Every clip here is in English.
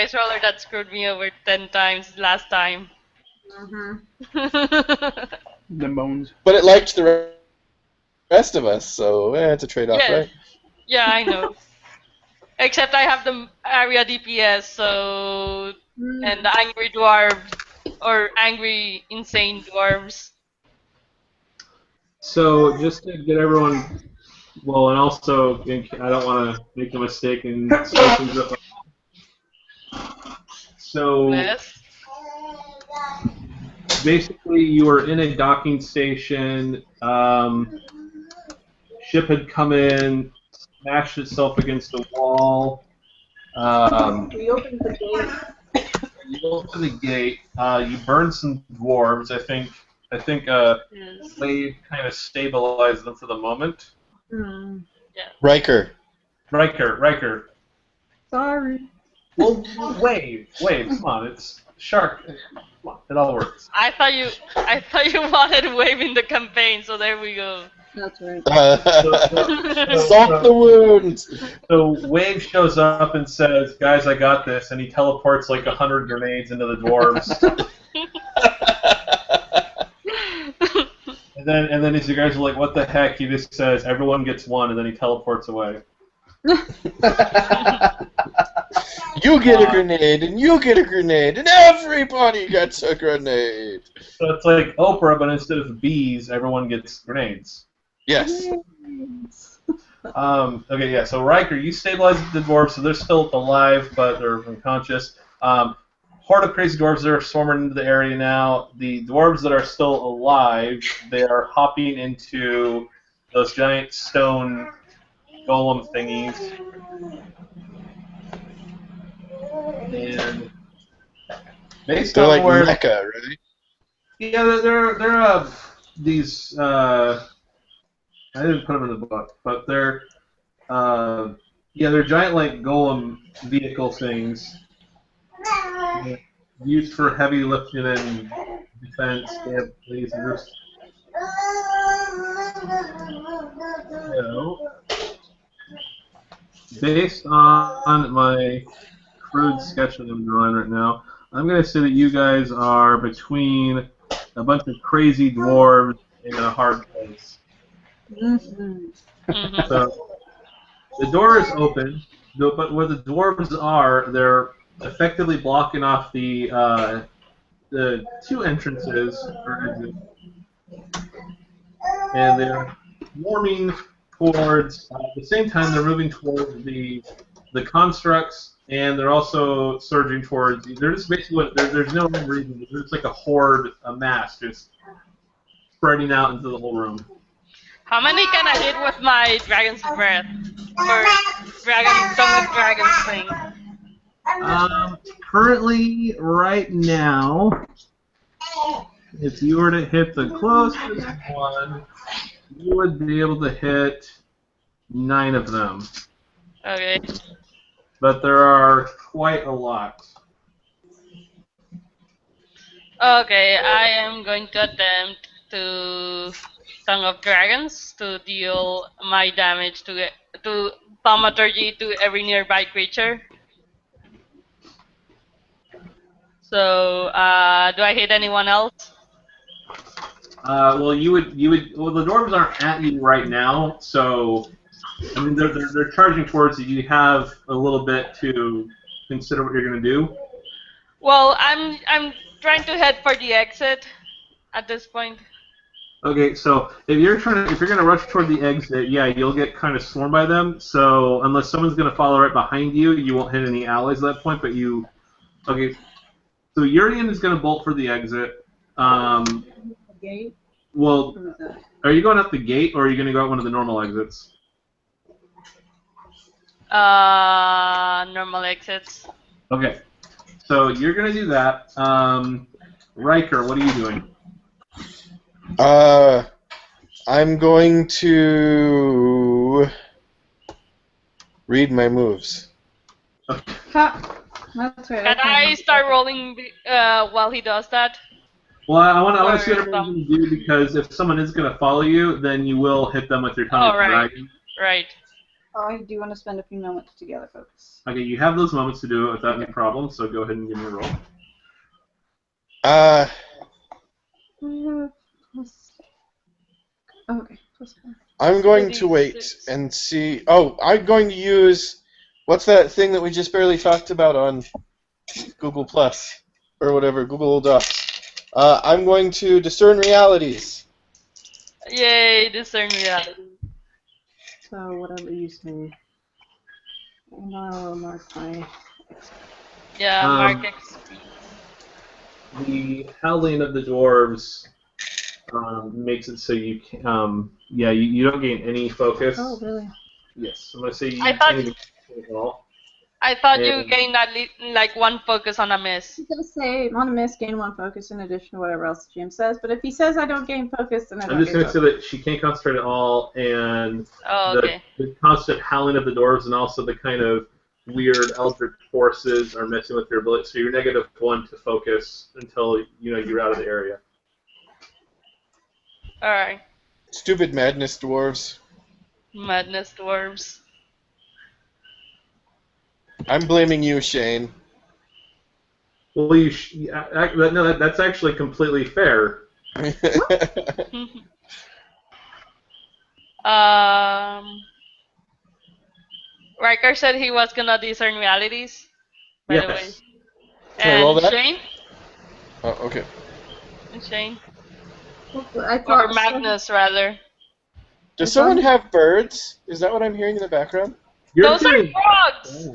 dice roller that screwed me over 10 times last time. The bones. But it liked the rest of us, so it's a trade-off, Yeah. right? Yeah, I know. Except I have the area DPS, so and the angry dwarves or angry insane dwarves. So just to get everyone, well, and also I don't want to make a mistake and slow things up. So Yes. basically, you were in a docking station. Ship had come in, smashed itself against a wall. We opened the gate. You open the gate. You burn some dwarves. I think Yes. Wave kind of stabilized them for the moment. Yeah. Riker. Riker. Sorry. Well, Wave. Come on, it's Shark. Come on, it all works. I thought you wanted Wave in the campaign, so there we go. That's right. Salt the wounds. So Wave shows up and says, "Guys, I got this," and he teleports like 100 grenades into the dwarves. and then as you guys are like, "What the heck?" He just says, "Everyone gets one," and then he teleports away. You get a grenade, and you get a grenade, and everybody gets a grenade. So it's like Oprah, but instead of bees, everyone gets grenades. Yes. Okay, yeah. So Riker, you stabilize the dwarves, so they're still alive, but they're unconscious. Horde of crazy dwarves that are swarming into the area now. The dwarves that are still alive, they are hopping into those giant stone golem thingies. And based They're on like where, mecha, right? yeah, they're these. I didn't put them in the book, but they're they're giant like golem vehicle things used for heavy lifting and defense. They have lasers. So, based on my crude sketch that I'm drawing right now, I'm going to say that you guys are between a bunch of crazy dwarves in a hard place. So the door is open, but where the dwarves are, they're effectively blocking off the two entrances or exits, and they're warming towards. At the same time, they're moving towards the constructs, and they're also surging towards. They're just basically there's no reason. There's like a horde, a mass, just spreading out into the whole room. How many can I hit with my dragon's breath? Or tongue of dragons thing? Currently, right now, if you were to hit the closest one, you would be able to hit 9 of them. Okay. But there are quite a lot. Okay, I am going to attempt to Tongue of Dragons to deal my damage to thaumaturgy to every nearby creature. So, do I hit anyone else? Well, the dwarves aren't at you right now, so I mean they're charging towards you. You have a little bit to consider what you're gonna do. Well, I'm trying to head for the exit at this point. Okay, so if you're gonna rush toward the exit, yeah, you'll get kind of swarmed by them. So unless someone's gonna follow right behind you, you won't hit any allies at that point. But you, okay. So Urian is gonna bolt for the exit. Gate? Well, are you going out the gate or are you gonna go out one of the normal exits? Normal exits. Okay, so you're gonna do that. Riker, what are you doing? I'm going to read my moves. Ha! That's right. Can I start rolling while he does that? Well, I want to see what everyone's going to do because if someone is going to follow you, then you will hit them with your tongue of dragon. Right. I do want to spend a few moments together, focus. Okay, you have those moments to do it without any problem, so go ahead and give me a roll. Okay, plus 4. I'm going to wait and see. Oh, I'm going to use. What's that thing that we just barely talked about on Google Plus or whatever, Google Docs? I'm going to discern realities. Yay, discern reality. So whatever you say. And I'll mark my. Yeah, Mark XP. The howling of the dwarves makes it so you can, you don't gain any focus. Oh, really? Yes, I'm gonna say you I thought- can't even focus at all. I thought you And- gained at least like 1 focus on a miss. He's gonna say on a miss, gain 1 focus in addition to whatever else the GM says. But if he says I don't gain focus, then I don't I'm just gain gonna say focus. that she can't concentrate at all, and Oh, okay. the constant howling of the dwarves and also the kind of weird eldritch forces are messing with your ability. So you're -1 to focus until you're out of the area. Alright. Stupid madness dwarves. Madness dwarves. I'm blaming you, Shane. Well, that's actually completely fair. Riker said he was gonna discern realities, by the way. Yes. Can I roll And that? Shane? Oh, okay. And Shane? I Or thought Magnus, rather. Does someone have birds? Is that what I'm hearing in the background? You're Those are hearing frogs!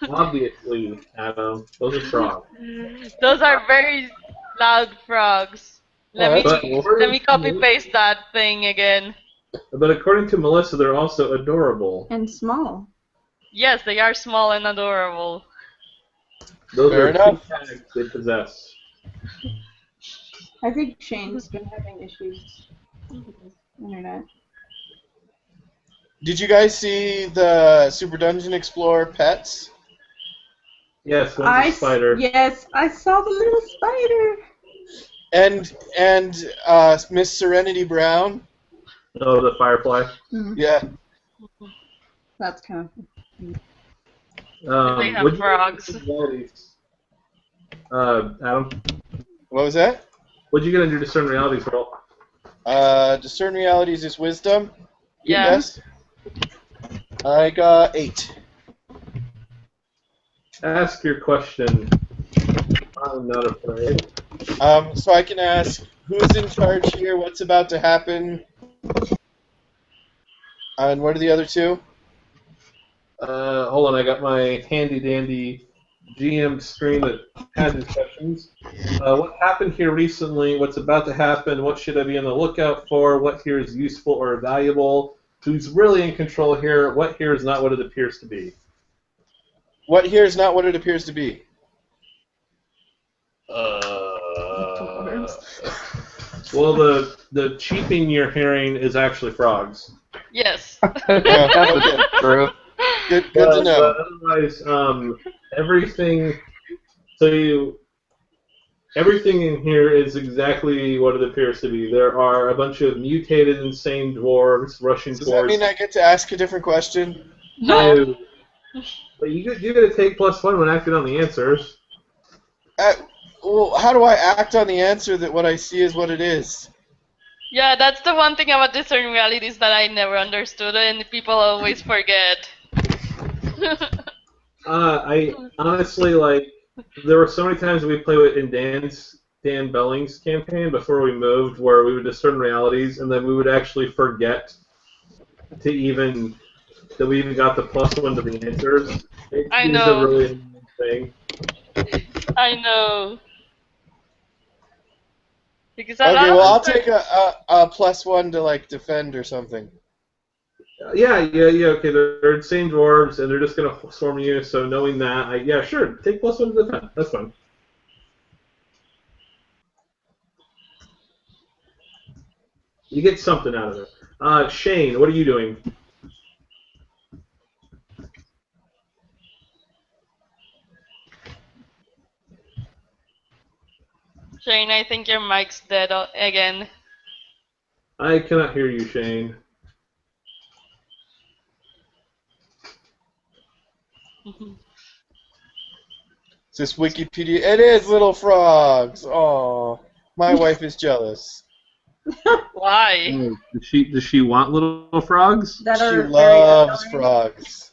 obviously, Adam. Those are frogs. Those are very loud frogs. Let that's me cool. let me copy paste that thing again. But according to Melissa, they're also adorable. And small. Yes, they are small and adorable. Those Fair are enough. two tags they possess. I think Shane's been having issues with his internet. Did you guys see the Super Dungeon Explorer pets? Yes, one's a spider. Yes, I saw the little spider. And Miss Serenity Brown? Oh, the firefly. Yeah. That's kind of. They have what'd you frogs. get in realities? Adam, What was that? what'd you get in your discern realities roll? Discern realities is wisdom. Yeah. Yes. I got 8. Ask your question. I'm not afraid. So I can ask who's in charge here, what's about to happen, and what are the other two? Hold on, I got my handy dandy GM screen that had these questions. What happened here recently? What's about to happen? What should I be on the lookout for? What here is useful or valuable? Who's really in control here? What here is not what it appears to be? What here is not what it appears to be. Well, the cheeping you're hearing is actually frogs. Yes. Okay. True. Good to know. But otherwise, everything. So everything in here is exactly what it appears to be. There are a bunch of mutated, insane dwarves rushing Does that towards. mean I get to ask a different question? No. But you get to take +1 when acting on the answers. Well, how do I act on the answer that what I see is what it is? Yeah, that's the one thing about discern realities that I never understood and people always forget. I honestly there were so many times we played with in Dan Belling's campaign before we moved where we would discern realities and then we would actually forget that we even got the +1 to the answers. I It is know. a really annoying thing. I know. Because Okay, a lot well, I'll of take a +1 to, like, defend or something. Yeah, okay, they're insane dwarves, and they're just going to swarm you, so knowing that, yeah, sure, take +1 to defend. That's fine. You get something out of it. Shane, what are you doing? Shane, I think your mic's dead again. I cannot hear you, Shane. Is this Wikipedia? It is little frogs. Oh, my wife is jealous. Why? Oh, does she want little frogs? That She are very loves annoying. frogs.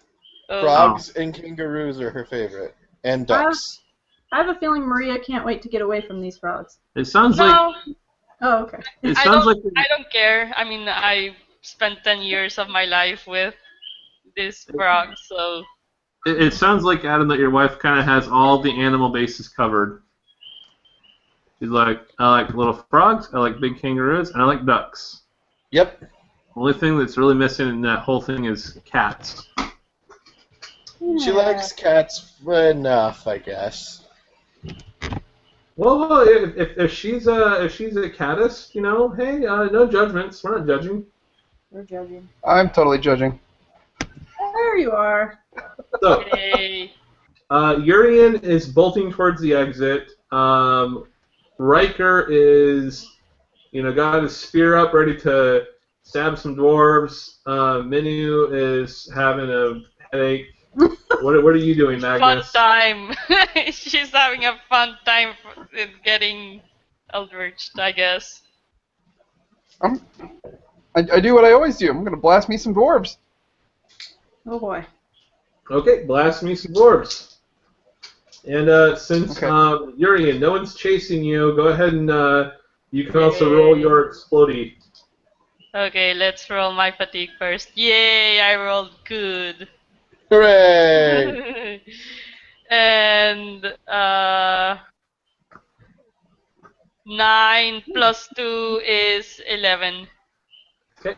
Oh. Frogs and kangaroos are her favorite, and ducks. I have a feeling Maria can't wait to get away from these frogs. It sounds like No, Oh, okay. it I sounds don't. like I don't care. I mean, I spent 10 years of my life with this frog, so it sounds like Adam that your wife kind of has all the animal bases covered. She's like, I like little frogs, I like big kangaroos, and I like ducks. Yep. Only thing that's really missing in that whole thing is cats. She likes cats enough, I guess. Well, if she's a caddis, hey, no judgments. We're not judging. We're judging. I'm totally judging. There you are. So, yay. Urian is bolting towards the exit. Riker is, got his spear up, ready to stab some dwarves. Minu is having a headache. What are you doing, Fun Magnus? time. She's having a fun time with getting eldritched, I guess. I do what I always do. I'm gonna blast me some dwarves. Oh boy. Okay, blast me some dwarves. And since Okay. Urian, no one's chasing you, go ahead and you can also roll your explodey. Okay, let's roll my fatigue first. Yay, I rolled good. Hooray! And 9 plus 2 is 11. Okay.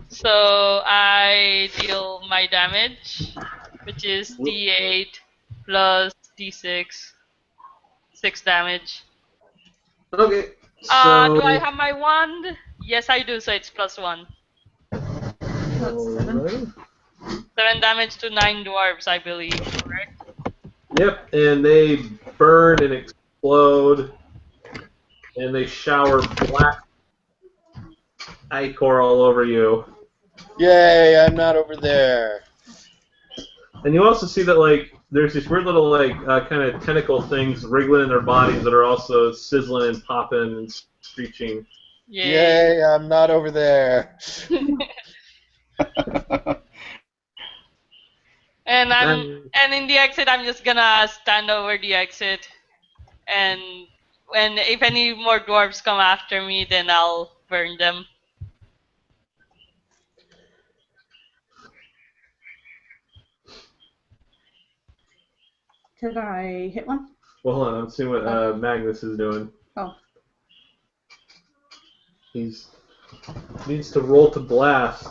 So I deal my damage, which is d8 plus d6. 6 damage. Okay. Do So. I have my wand? Yes, I do, so it's plus 1. That's 7. 7 damage to 9 dwarves, I believe, correct? Yep, and they burn and explode, and they shower black ichor all over you. Yay, I'm not over there. And you also see that, like, there's these weird little, like, kind of tentacle things wriggling in their bodies that are also sizzling and popping and screeching. Yay, I'm not over there. And in the exit, I'm just gonna stand over the exit, and if any more dwarves come after me, then I'll burn them. Could I hit one? Well, hold on, I'm seeing what Magnus is doing. Oh. He's needs to roll to blast.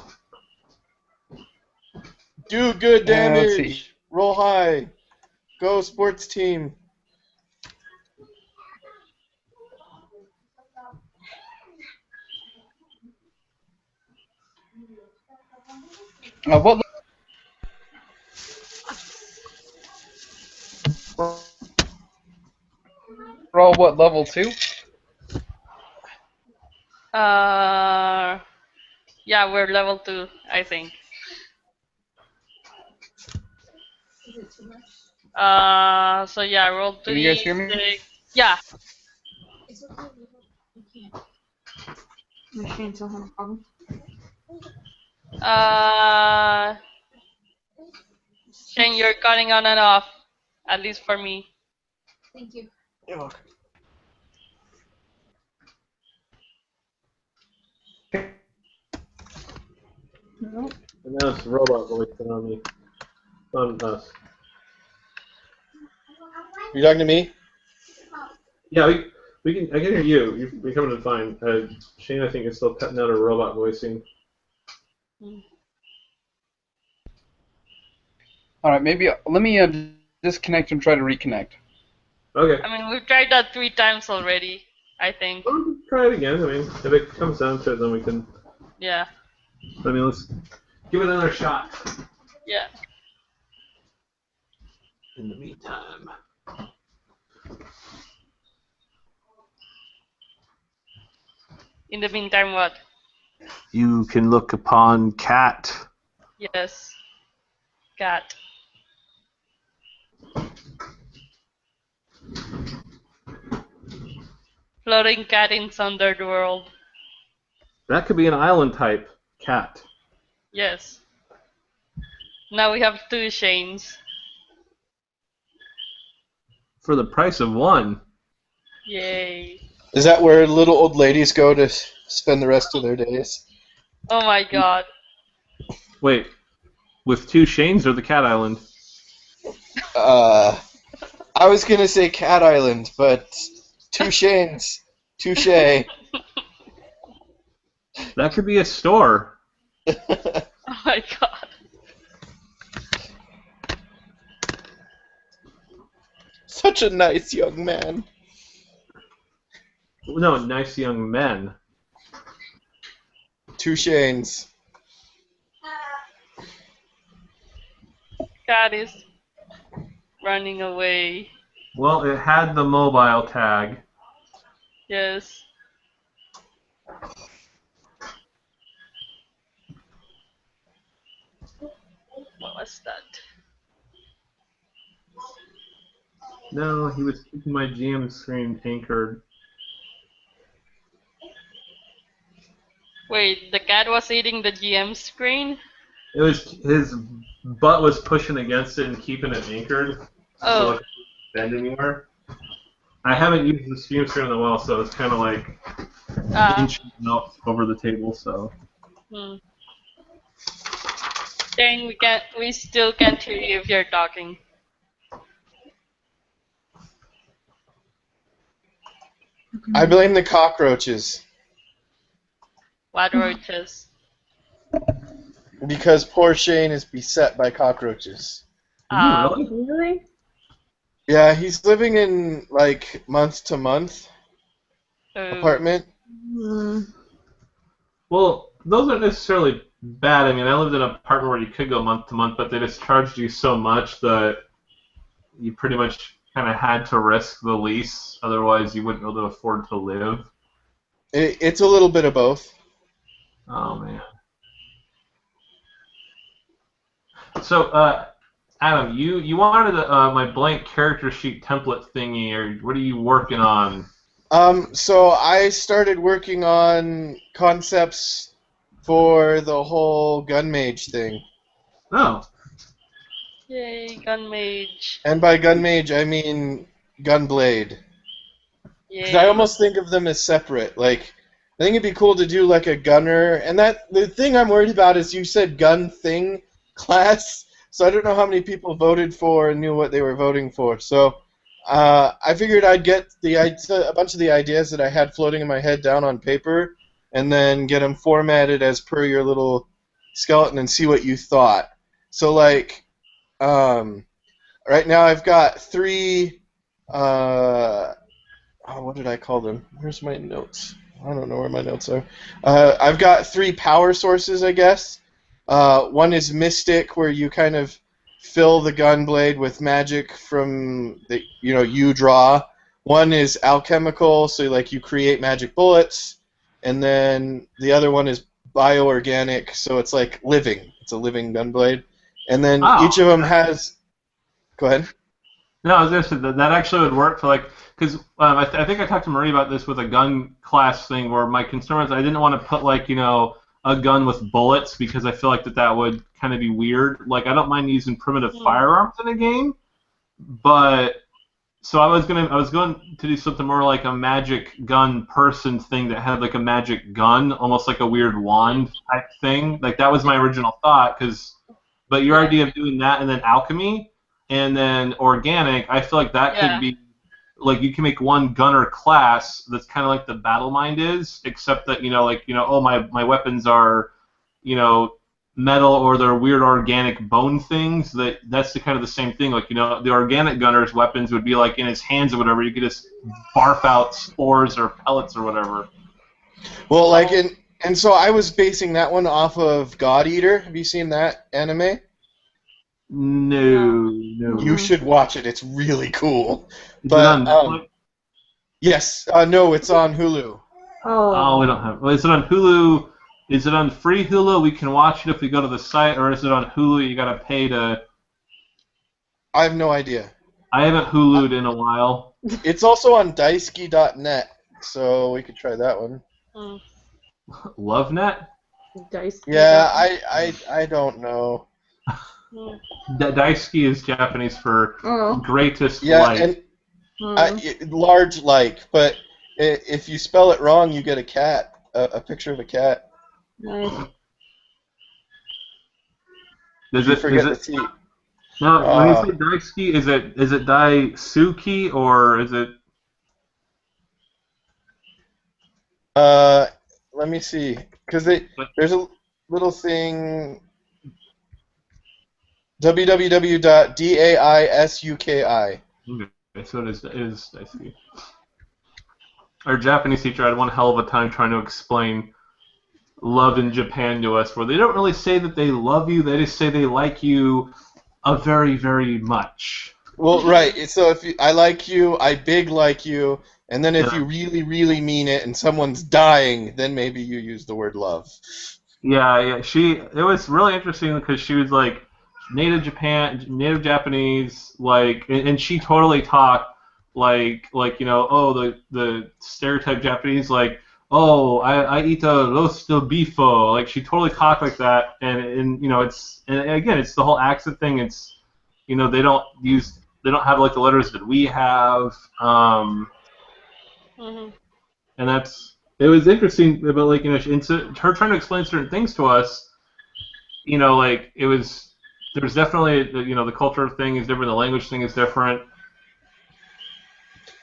Do good Let's see. damage. Roll high. Go sports team. What? Roll what, level 2? Yeah, we're level 2, I think. So yeah, roll Can you guys hear me? 3d6. Yeah. Machine still having a problem. Shane, you're cutting on and off, at least for me. You're welcome. Nope. And now it's robot voice on me. On us. You talking to me? Yeah, we can. I can hear you. You're coming in fine. Shane, I think, is still cutting out a robot voicing. Alright, maybe let me disconnect and try to reconnect. Okay. I mean, we've tried that 3 times already, I think. Well, we can try it again. I mean, if it comes down to it, then we can. Yeah. I mean, let's give it another shot. Yeah. In the meantime. In the meantime, what? You can look upon Cat. Yes. Cat. Floating cat in Sundered world. That could be an island type cat. Yes. Now we have two Shanes. For the price of one. Yay. Is that where little old ladies go to spend the rest of their days? Oh my god. Wait, with two Shanes or the Cat Island? I was gonna say Cat Island, but two Shanes. Touche. That could be a store. Oh my god. Such a nice young man. No, nice young men. Two Shanes. Cat is running away. Well, it had the mobile tag. Yes. What was that? No, he was keeping my GM screen anchored. Wait, the cat was eating the GM screen? It was his butt was pushing against it and keeping it anchored, so Oh. it couldn't bend anywhere. I haven't used the stream screen in a while, so it's kind of like inching out over the table. So. Dang, we still can't hear you if you're talking. I blame the cockroaches. What roaches? Because poor Shane is beset by cockroaches. Really? Really? Yeah, he's living in, like, month-to-month apartment. Well, those aren't necessarily bad. I mean, I lived in an apartment where you could go month to month, but they just charged you so much that you pretty much kind of had to risk the lease. Otherwise, you wouldn't be able to afford to live. It's a little bit of both. Oh, man. So, Adam, you wanted my blank character sheet template thingy, or what are you working on? So I started working on concepts for the whole gun mage thing. Oh. Yay, gun mage. And by gun mage, I mean gunblade. Yay. 'Cause I almost think of them as separate. Like, I think it'd be cool to do like a gunner. And the thing I'm worried about is you said gun thing class, so I don't know how many people voted for and knew what they were voting for. So I figured I'd get a bunch of the ideas that I had floating in my head down on paper, and then get them formatted as per your little skeleton and see what you thought. So like, right now I've got three. What did I call them? Where's my notes? I don't know where my notes are. I've got three power sources, I guess. One is Mystic, where you kind of fill the gun blade with magic from you draw. One is Alchemical, so like you create magic bullets, and then the other one is Bioorganic, so it's like living. It's a living gun blade, and then each of them has. Go ahead. No, I was going to say that actually would work for because I think I talked to Marie about this with a gun class thing where my concern was I didn't want to put a gun with bullets because I feel like that would kind of be weird. Like I don't mind using primitive firearms in a game, but so I was going to do something more like a magic gun person thing that had like a magic gun, almost like a weird wand type thing. Like that was my original thought but your idea of doing that and then alchemy and then organic, I feel like that could be like you can make one gunner class that's kind of like the battle mind is, except that my weapons are metal or they're weird organic bone things. That's the kind of the same thing. Like the organic gunner's weapons would be like in his hands or whatever. You could just barf out spores or pellets or whatever. Well, and so I was basing that one off of God Eater. Have you seen that anime? No. You should watch it. It's really cool. Is it on Netflix? Yes. No, it's on Hulu. Oh, we don't have. Well, is it on Hulu? Is it on free Hulu? We can watch it if we go to the site, or is it on Hulu? You gotta pay to. I have no idea. I haven't Hulu'd in a while. It's also on Daisuki.net. so we could try that one. Mm. LoveNet? Yeah, I don't know. Mm. Daisuki is Japanese for Oh. greatest Yeah, light. and Hmm. large like, but if you spell it wrong, you get a cat, a picture of a cat. Nice. Does You it? Is forget it? the T. No. When you say Uh, Daisuki, is it Daisuki or is it? let me see, because there's a little thing www.daisuki. Okay, so it is Daisuki. Our Japanese teacher had one hell of a time trying to explain love in Japan to us, where they don't really say that they love you; they just say they like you a very, very much. Well, right. So if I like you, I big like you, and then if Yeah. you really, really mean it, and someone's dying, then maybe you use the word love. Yeah, yeah. It was really interesting because she was like native Japanese, like, and she totally talked like oh the stereotype Japanese like oh I eat a rosto bifo, like she totally talked like that, and it's and again it's the whole accent thing. It's they don't have like the letters that we have. Mhm. And it was interesting, but like her trying to explain certain things to us, like there's definitely the culture thing is different, the language thing is different.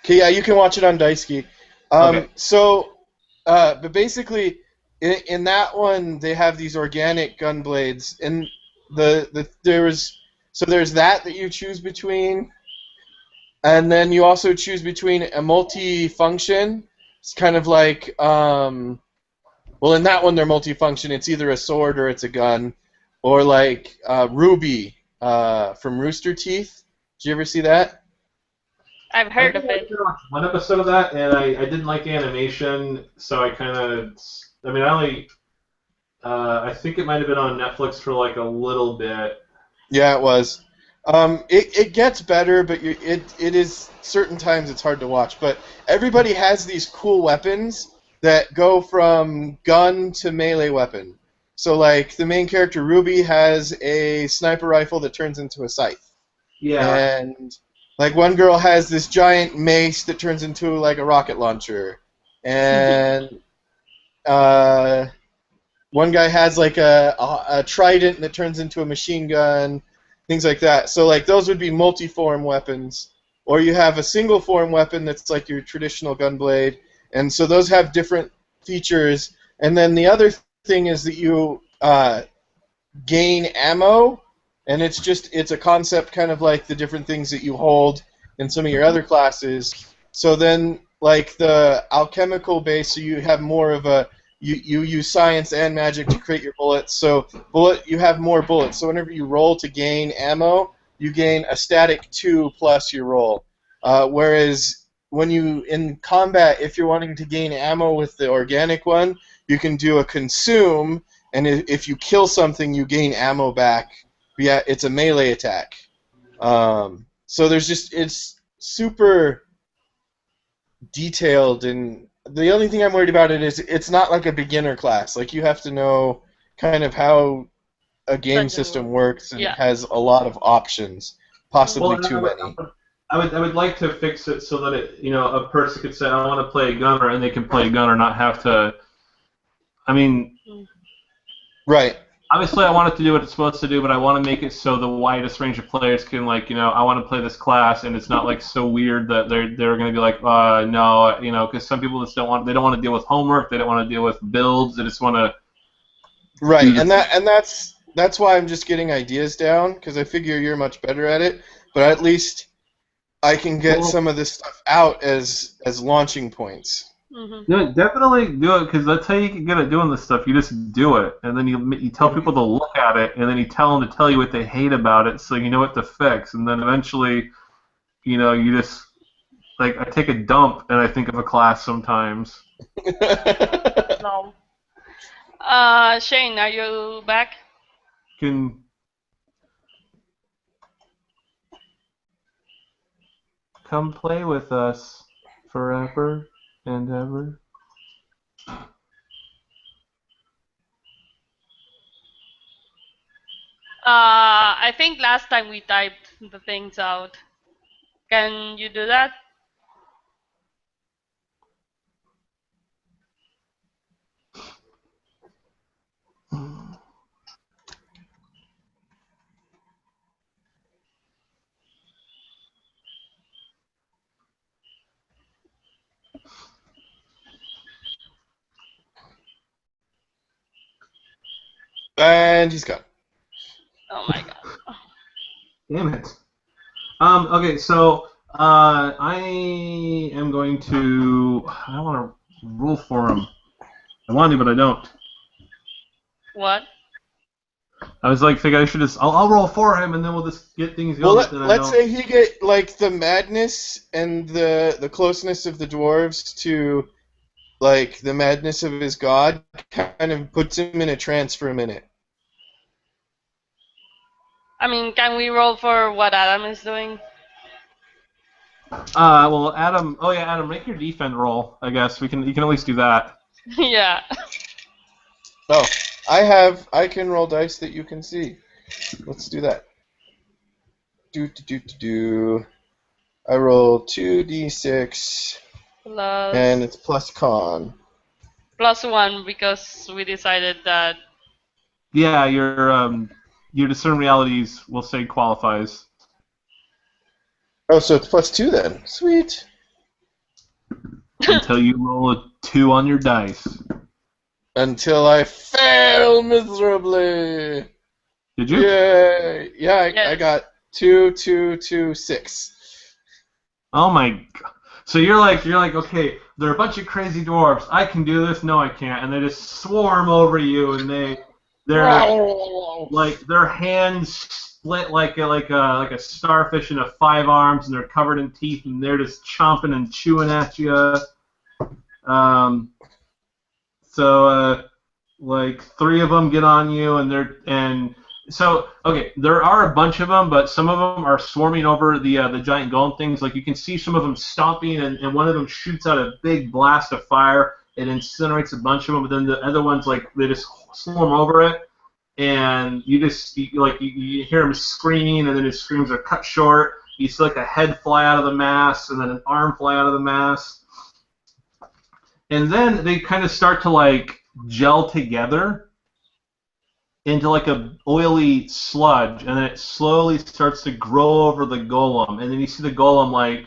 Okay, yeah, you can watch it on Daisuki. Okay. But basically, in that one, they have these organic gun blades, and there's that you choose between, and then you also choose between a multi-function. It's kind of like, well, in that one they're multi-function. It's either a sword or it's a gun, or like Ruby from Rooster Teeth. Did you ever see that? I've I heard think of I it. watched one episode of that, and I didn't like the animation, so I kind of, I mean, I think it might have been on Netflix for like a little bit. Yeah, it was. It gets better, but it is certain times it's hard to watch. But everybody has these cool weapons that go from gun to melee weapon. So like the main character Ruby has a sniper rifle that turns into a scythe, Yeah. and like one girl has this giant mace that turns into like a rocket launcher, and uh, one guy has like a trident that turns into a machine gun, things like that. So like those would be multi-form weapons, or you have a single form weapon that's like your traditional gunblade, and so those have different features. And then the other thing is that you gain ammo, and it's a concept kind of like the different things that you hold in some of your other classes. So then, like the alchemical base, so you have more of a you use science and magic to create your bullets. So you have more bullets. So whenever you roll to gain ammo, you gain a static 2 plus your roll. Whereas when you in combat, if you're wanting to gain ammo with the organic one, you can do a consume, and if you kill something, you gain ammo back. But yeah, it's a melee attack. So it's super detailed, and the only thing I'm worried about it is it's not like a beginner class. Like you have to know kind of how a game Dungeon system World. works, and it Yeah. has a lot of options, Well, possibly too many. I would like to fix it so that a person could say I want to play a gunner and they can play a gunner, not have to. I mean, Right. obviously, I want it to do what it's supposed to do, but I want to make it so the widest range of players can, I want to play this class, and it's not like so weird that they're going to be like, no, because some people just they don't want to deal with homework, they don't want to deal with builds, they just want to do Right, the. and that's why I'm just getting ideas down, because I figure you're much better at it. But at least I can get Well, some of this stuff out as launching points. Mhm. yeah, definitely do it because that's how you can get at doing this stuff. You just do it, and then you tell people to look at it, and then you tell them to tell you what they hate about it, so you know what to fix, and then eventually, you just like I take a dump and I think of a class sometimes. No. Shane, are you back? Can come play with us forever. and ever. I think last time we typed the things out. Can you do that? And he's gone. Oh my god. Damn it. Okay, so I am going to. I want to rule for him. I want to, but I don't. What? I was like, think I should just. I'll roll for him, and then we'll just get things Well, going. But then I let's don't. say he get like the madness and the closeness of the dwarves to like the madness of his god kind of puts him in a trance for a minute. I mean, can we roll for what Adam is doing? Well, Adam. Oh yeah, Adam, make your defend roll. I guess we can. You can at least do that. Yeah. Oh, I can roll dice that you can see. Let's do that. Do. I roll 2d6 and Plus it's plus con. +1 because we decided that. Yeah, your discern realities will say qualifies. Oh, so it's plus 2 then. Sweet. Until you roll a 2 on your dice. Until I fail miserably. Did you? Yay! Yeah, I Yes. got 2, 2, 2, 6. Oh my god. So you're like, okay, they're a bunch of crazy dwarves. I can do this. No, I can't. And they just swarm over you, and they're like their hands split like a starfish into 5 arms, and they're covered in teeth, and they're just chomping and chewing at you. So like 3 of them get on you, and so okay, there are a bunch of them, but some of them are swarming over the giant golem things. Like you can see some of them stomping, and one of them shoots out a big blast of fire. It incinerates a bunch of them, but then the other ones like they just swarm over it, and you hear him screaming, and then his screams are cut short. You see like a head fly out of the mass, and then an arm fly out of the mass, and then they kind of start to like gel together into like a oily sludge, and then it slowly starts to grow over the golem, and then you see the golem like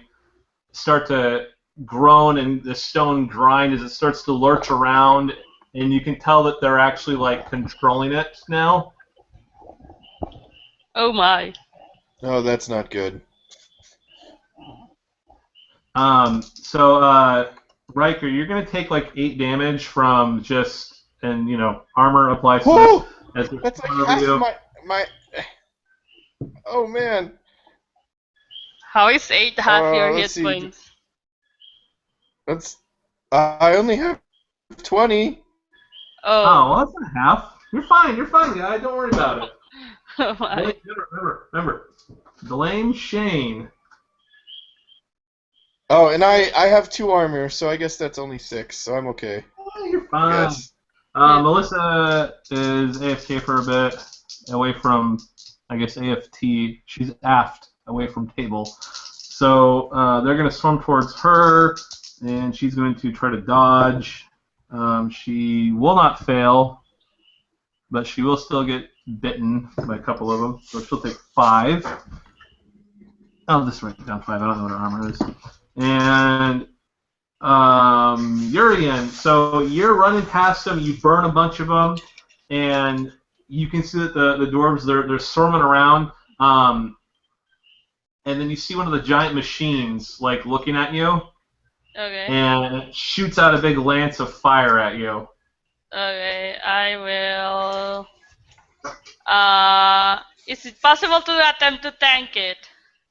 start to groan and the stone grind as it starts to lurch around, and you can tell that they're actually like controlling it now. Oh my. Oh, that's not good. So Riker, you're gonna take like 8 damage from just, and armor applies to Whoa! this as they're That's like over half you. my. Oh man. How is 8 half your hit Let's see. points? That's. I only have 20. Oh, Oh. well, that's not half. You're fine, guy. Don't worry about it. Oh my. Remember, blame Shane. Oh, and I have 2 armor, so I guess that's only 6, so I'm okay. Oh, you're fine. Yes. Melissa is AFK for a bit, away from, I guess, AFT. She's aft, away from table. So they're going to swarm towards her, and she's going to try to dodge. She will not fail, but she will still get bitten by a couple of them. So she'll take 5. I'll just write down 5. I don't know what her armor is. And Urian, so you're running past them, you burn a bunch of them, and you can see that the dwarves, they're swarming around, and then you see one of the giant machines, like, looking at you, Okay. and it shoots out a big lance of fire at you. Okay, I will. Is it possible to attempt to tank it?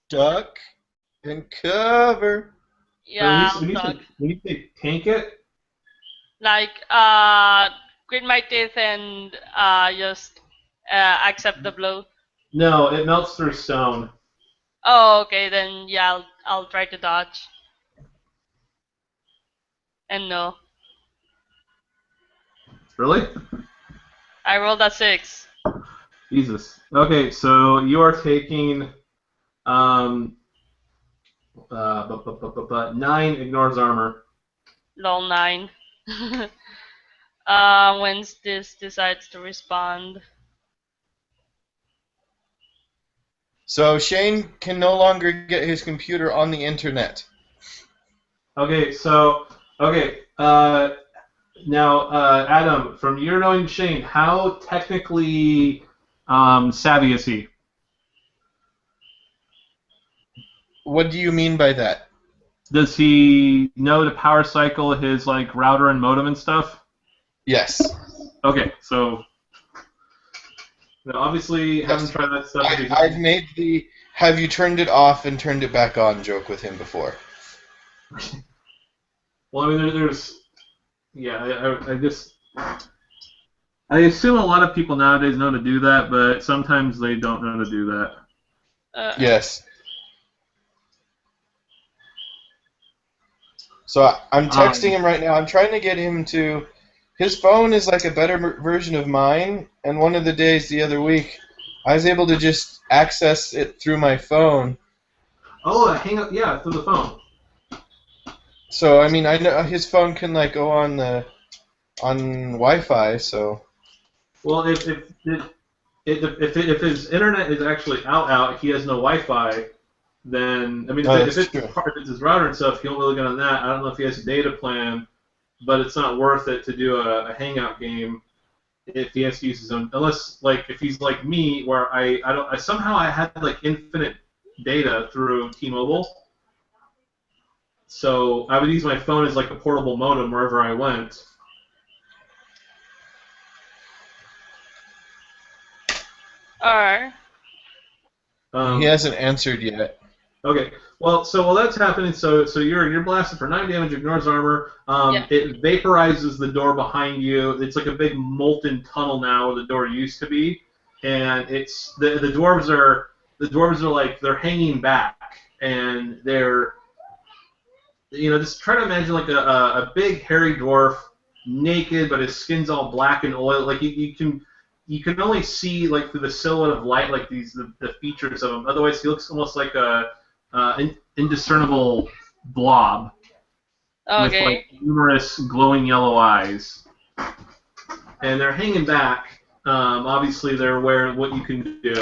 Duck and cover. Yeah, When you say tank it, like grit my teeth and just accept the blow. no, it melts through stone. Oh, okay, then yeah, I'll try to dodge. And no. Really? I rolled a 6. Jesus. Okay, so you are taking 9 ignores armor. Lol 9. When this decides to respond. So Shane can no longer get his computer on the internet. Okay, so now Adam, from your knowing Shane, how technically savvy is he? What do you mean by that? Does he know to power cycle his like router and modem and stuff? Yes. Okay, so obviously haven't tried that stuff. I've made the "have you turned it off and turned it back on" joke with him before. Well, I mean, I assume a lot of people nowadays know to do that, but sometimes they don't know to do that. Yes. So I'm texting him right now. I'm trying to get him to. His phone is like a better version of mine, and one of the days the other week, I was able to just access it through my phone. Oh, hang up, yeah, through the phone. So I mean, I know his phone can like go on Wi-Fi. So. Well, if his internet is actually out, he has no Wi-Fi. Then I mean, if it's his router and stuff, he won't really get on that. I don't know if he has a data plan, but it's not worth it to do a hangout game if he has to use his own. Unless like if he's like me, where I somehow I had like infinite data through T-Mobile, so I would use my phone as like a portable modem wherever I went. Alright. He hasn't answered yet. Okay. Well, so while that's happening, so you're blasted for 9 damage, ignores armor. Yeah. It vaporizes the door behind you. It's like a big molten tunnel now where the door used to be, and it's the dwarves are like they're hanging back, and they're just try to imagine like a big hairy dwarf, naked, but his skin's all black and oil. Like you can only see like through the silhouette of light like the features of him. Otherwise, he looks almost like a indiscernible blob with like numerous glowing yellow eyes, and they're hanging back. Obviously, they're aware of what you can do.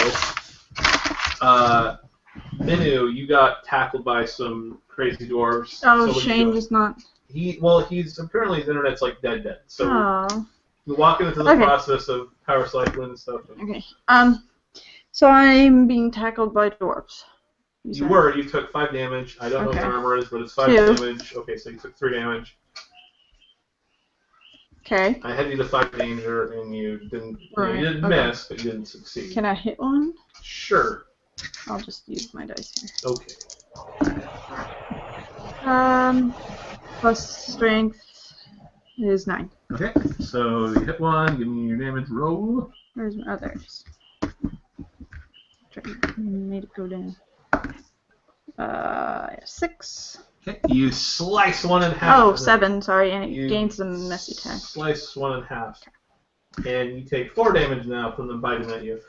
Minu, you got tackled by some crazy dwarves. Oh, so Shane just not. He's apparently his internet's like dead. So you're walking into the process of power cycling and stuff. Okay. So I'm being tackled by dwarves. You took 5 damage. I don't know what your armor is, but it's 5 damage. Okay, so you took 3 damage. Okay. I had you to 5 danger, and you didn't. You didn't miss, but you didn't succeed. Can I hit one? Sure. I'll just use my dice here. Okay. Plus strength is 9. Okay, so you hit one. Give me your damage roll. Where's my others? Made it go down. 6. Okay, you slice one in half. Oh, 7, sorry, and it gains some messy attack. Slice one in half. And you take 4 damage now from them biting at you.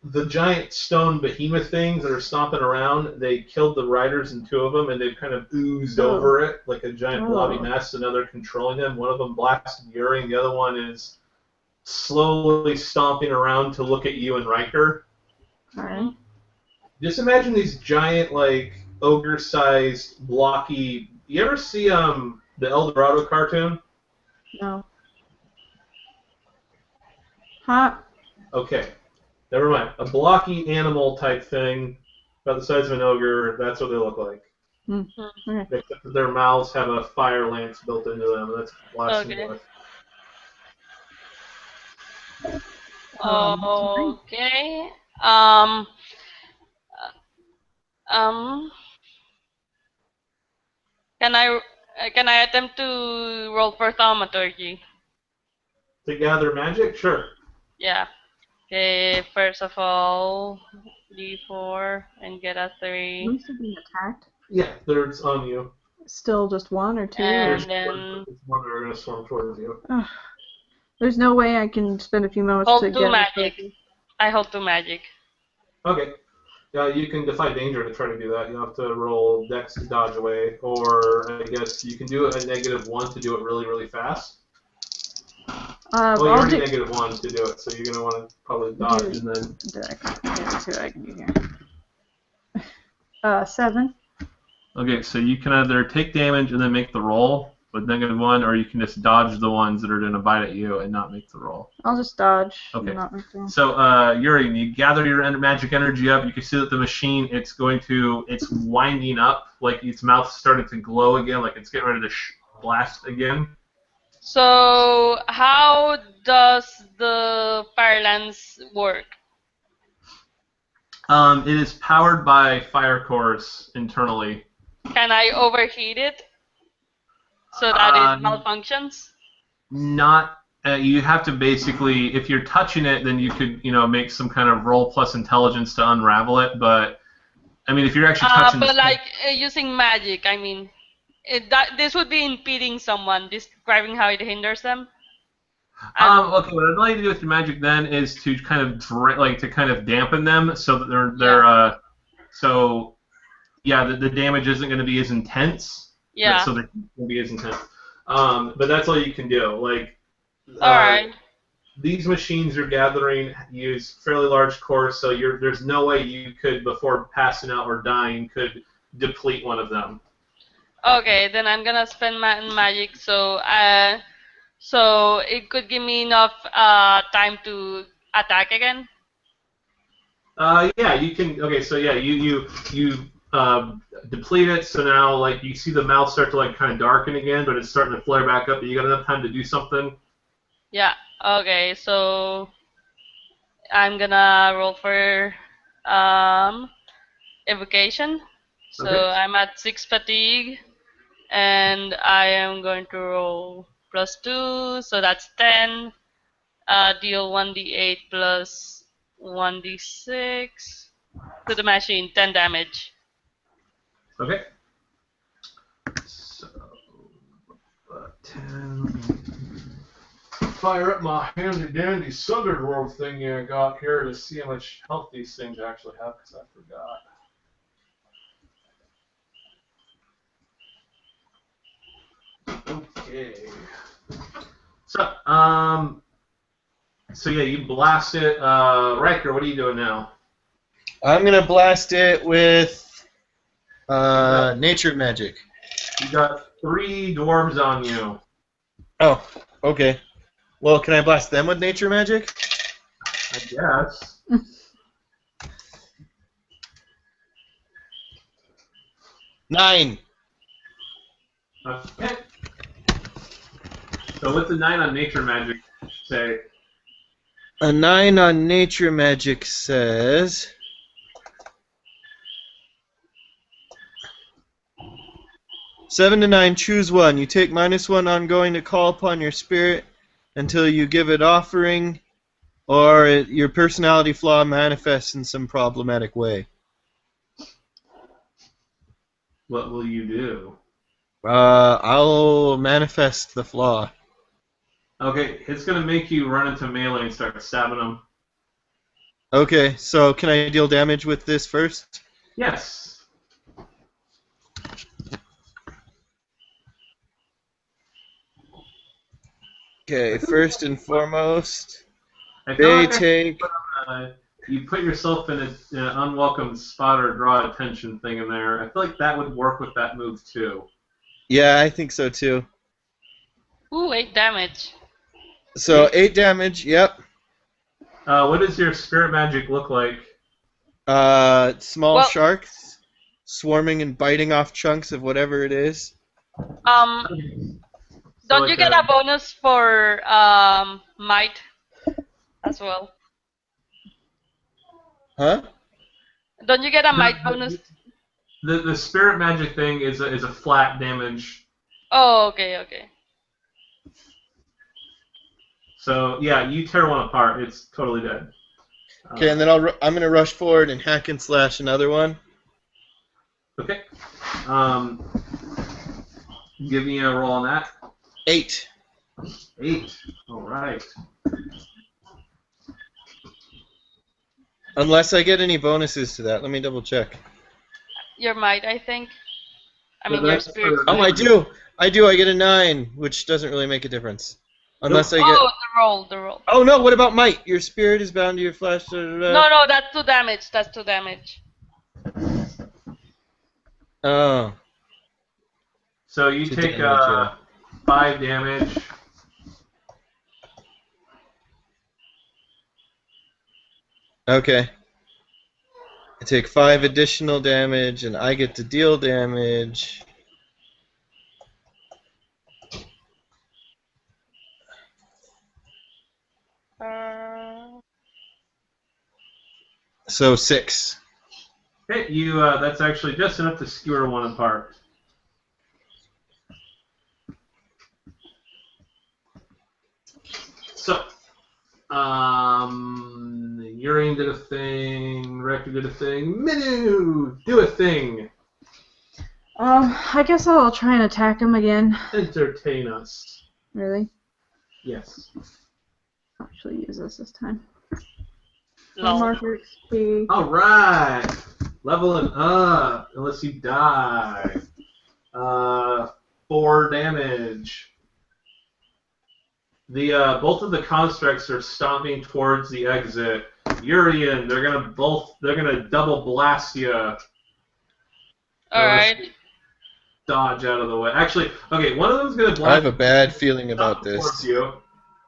The giant stone behemoth things that are stomping around, they killed the riders and 2 of them, and they've kind of oozed over it like a giant blobby mess, and now they're controlling them. One of them blasted Yuri, and the other one is slowly stomping around to look at you and Riker. Alright. Just imagine these giant, like, ogre-sized, blocky... You ever see the El Dorado cartoon? No. Huh? Okay. Never mind. A blocky animal type thing, about the size of an ogre, that's what they look like. Okay. Except that their mouths have a fire lance built into them, and that's blasting north. Okay. Can I attempt to roll for thaumaturgy? To gather magic? Sure. Yeah. Okay, first of all, D4 and get a 3. Am I still being attacked? Yeah, it's on you. Still just one or two? And There's then one that are going to swarm towards you. Ugh. There's no way I can spend a few moments hold to 2 get magic. I hold 2 magic. Okay. Yeah, you can defy danger to try to do that. You have to roll Dex to dodge away, or I guess you can do it at -1 to do it really, really fast. Well, you're I'll already do -1 to do it, so you're going to want to probably dodge and then. Dex. Yeah, let's see what I can do here. 7. Okay, so you can either take damage and then make the roll with -1, or you can just dodge the ones that are going to bite at you and not make the roll. I'll just dodge. Okay. Not make the roll. So, Yuri, you gather your magic energy up. You can see that the machine, it's winding up, like its mouth's starting to glow again, like it's getting ready to blast again. So, how does the fire lance work? It is powered by fire cores internally. Can I overheat it so that it malfunctions? Not. You have to basically, if you're touching it, then you could, make some kind of roll plus intelligence to unravel it. But I mean, if you're actually touching. But like using magic, I mean, this would be impeding someone, describing how it hinders them. Okay, what I'd like to do with your magic then is to kind of dampen them so that they're so yeah, the damage isn't going to be as intense. Yeah. So they won't be as intense. But that's all you can do. Like. All right. These machines you're gathering use fairly large cores, so there's no way you could, before passing out or dying, could deplete one of them. Okay, then I'm gonna spend my magic, so it could give me enough time to attack again. Yeah, you can. Okay, so yeah, you deplete it, so now like you see the mouth start to like kind of darken again, but it's starting to flare back up. But you got enough time to do something. Yeah. Okay, so I'm gonna roll for evocation. So Okay. I'm at 6 fatigue, and I am going to roll +2, so that's 10. Deal 1d8 plus 1d6 to the machine, 10 damage. Okay. So 10. Fire up my handy dandy Sundered world thingy I got here to see how much health these things actually have, because I forgot. Okay. So yeah, you blast it. Riker, what are you doing now? I'm gonna blast it with nature magic. You got 3 dwarves on you. Oh, okay. Well, can I blast them with nature magic? I guess. 9. Okay. So what's a 9 on nature magic say? A 9 on nature magic says. Seven to 9, choose one. You take -1 ongoing to call upon your spirit until you give it offering, or your personality flaw manifests in some problematic way. What will you do? I'll manifest the flaw. Okay, it's gonna make you run into melee and start stabbing them. Okay, so can I deal damage with this first? Yes. Okay, first and foremost, I feel they like take. you put yourself in an unwelcome spot or draw attention thing in there. I feel like that would work with that move too. Yeah, I think so too. Ooh, 8 damage. So 8 damage. Yep. What does your spirit magic look like? Small sharks swarming and biting off chunks of whatever it is. Don't you get a bonus for might as well? Huh? Don't you get a might bonus? The spirit magic thing is a flat damage. Oh, okay. So yeah, you tear one apart. It's totally dead. Okay, and then I'm gonna rush forward and hack and slash another one. Okay. Give me a roll on that. 8. 8. All right. Unless I get any bonuses to that. Let me double check. Your might, I think. I So mean, your that's spirit. for- Oh, I do. I do. I get a 9, which doesn't really make a difference. Unless I get. Oh, the roll. Oh no! What about might? Your spirit is bound to your flesh. Da, da, da. No, that's 2 damage. That's 2 damage. Oh. So you 2 take damage, yeah. 5 damage. Okay. I take 5 additional damage, and I get to deal damage. So 6. Okay, you. That's actually just enough to skewer one apart. So, Urian did a thing. Rector did a thing. Minu, do a thing. I guess I'll try and attack him again. Entertain us. Really? Yes. I'll actually use this time. Lol. Marker XP. All right. Leveling up unless you die. 4 damage. The both of the constructs are stomping towards the exit. Urian, they're gonna double blast you. Alright. Dodge out of the way. Actually, okay, one of them's gonna blast. I have a bad feeling about towards this. you.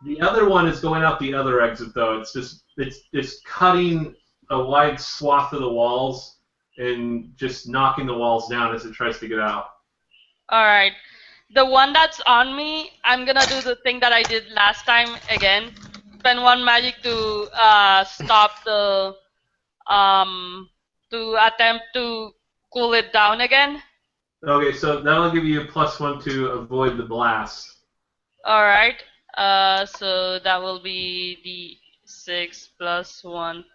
The other one is going out the other exit though. It's cutting a wide swath of the walls and just knocking the walls down as it tries to get out. Alright. The one that's on me, I'm gonna do the thing that I did last time again. Spend 1 magic to stop the to attempt to cool it down again. Okay, so that'll give you a +1 to avoid the blast. Alright. So that will be the 6 plus 1.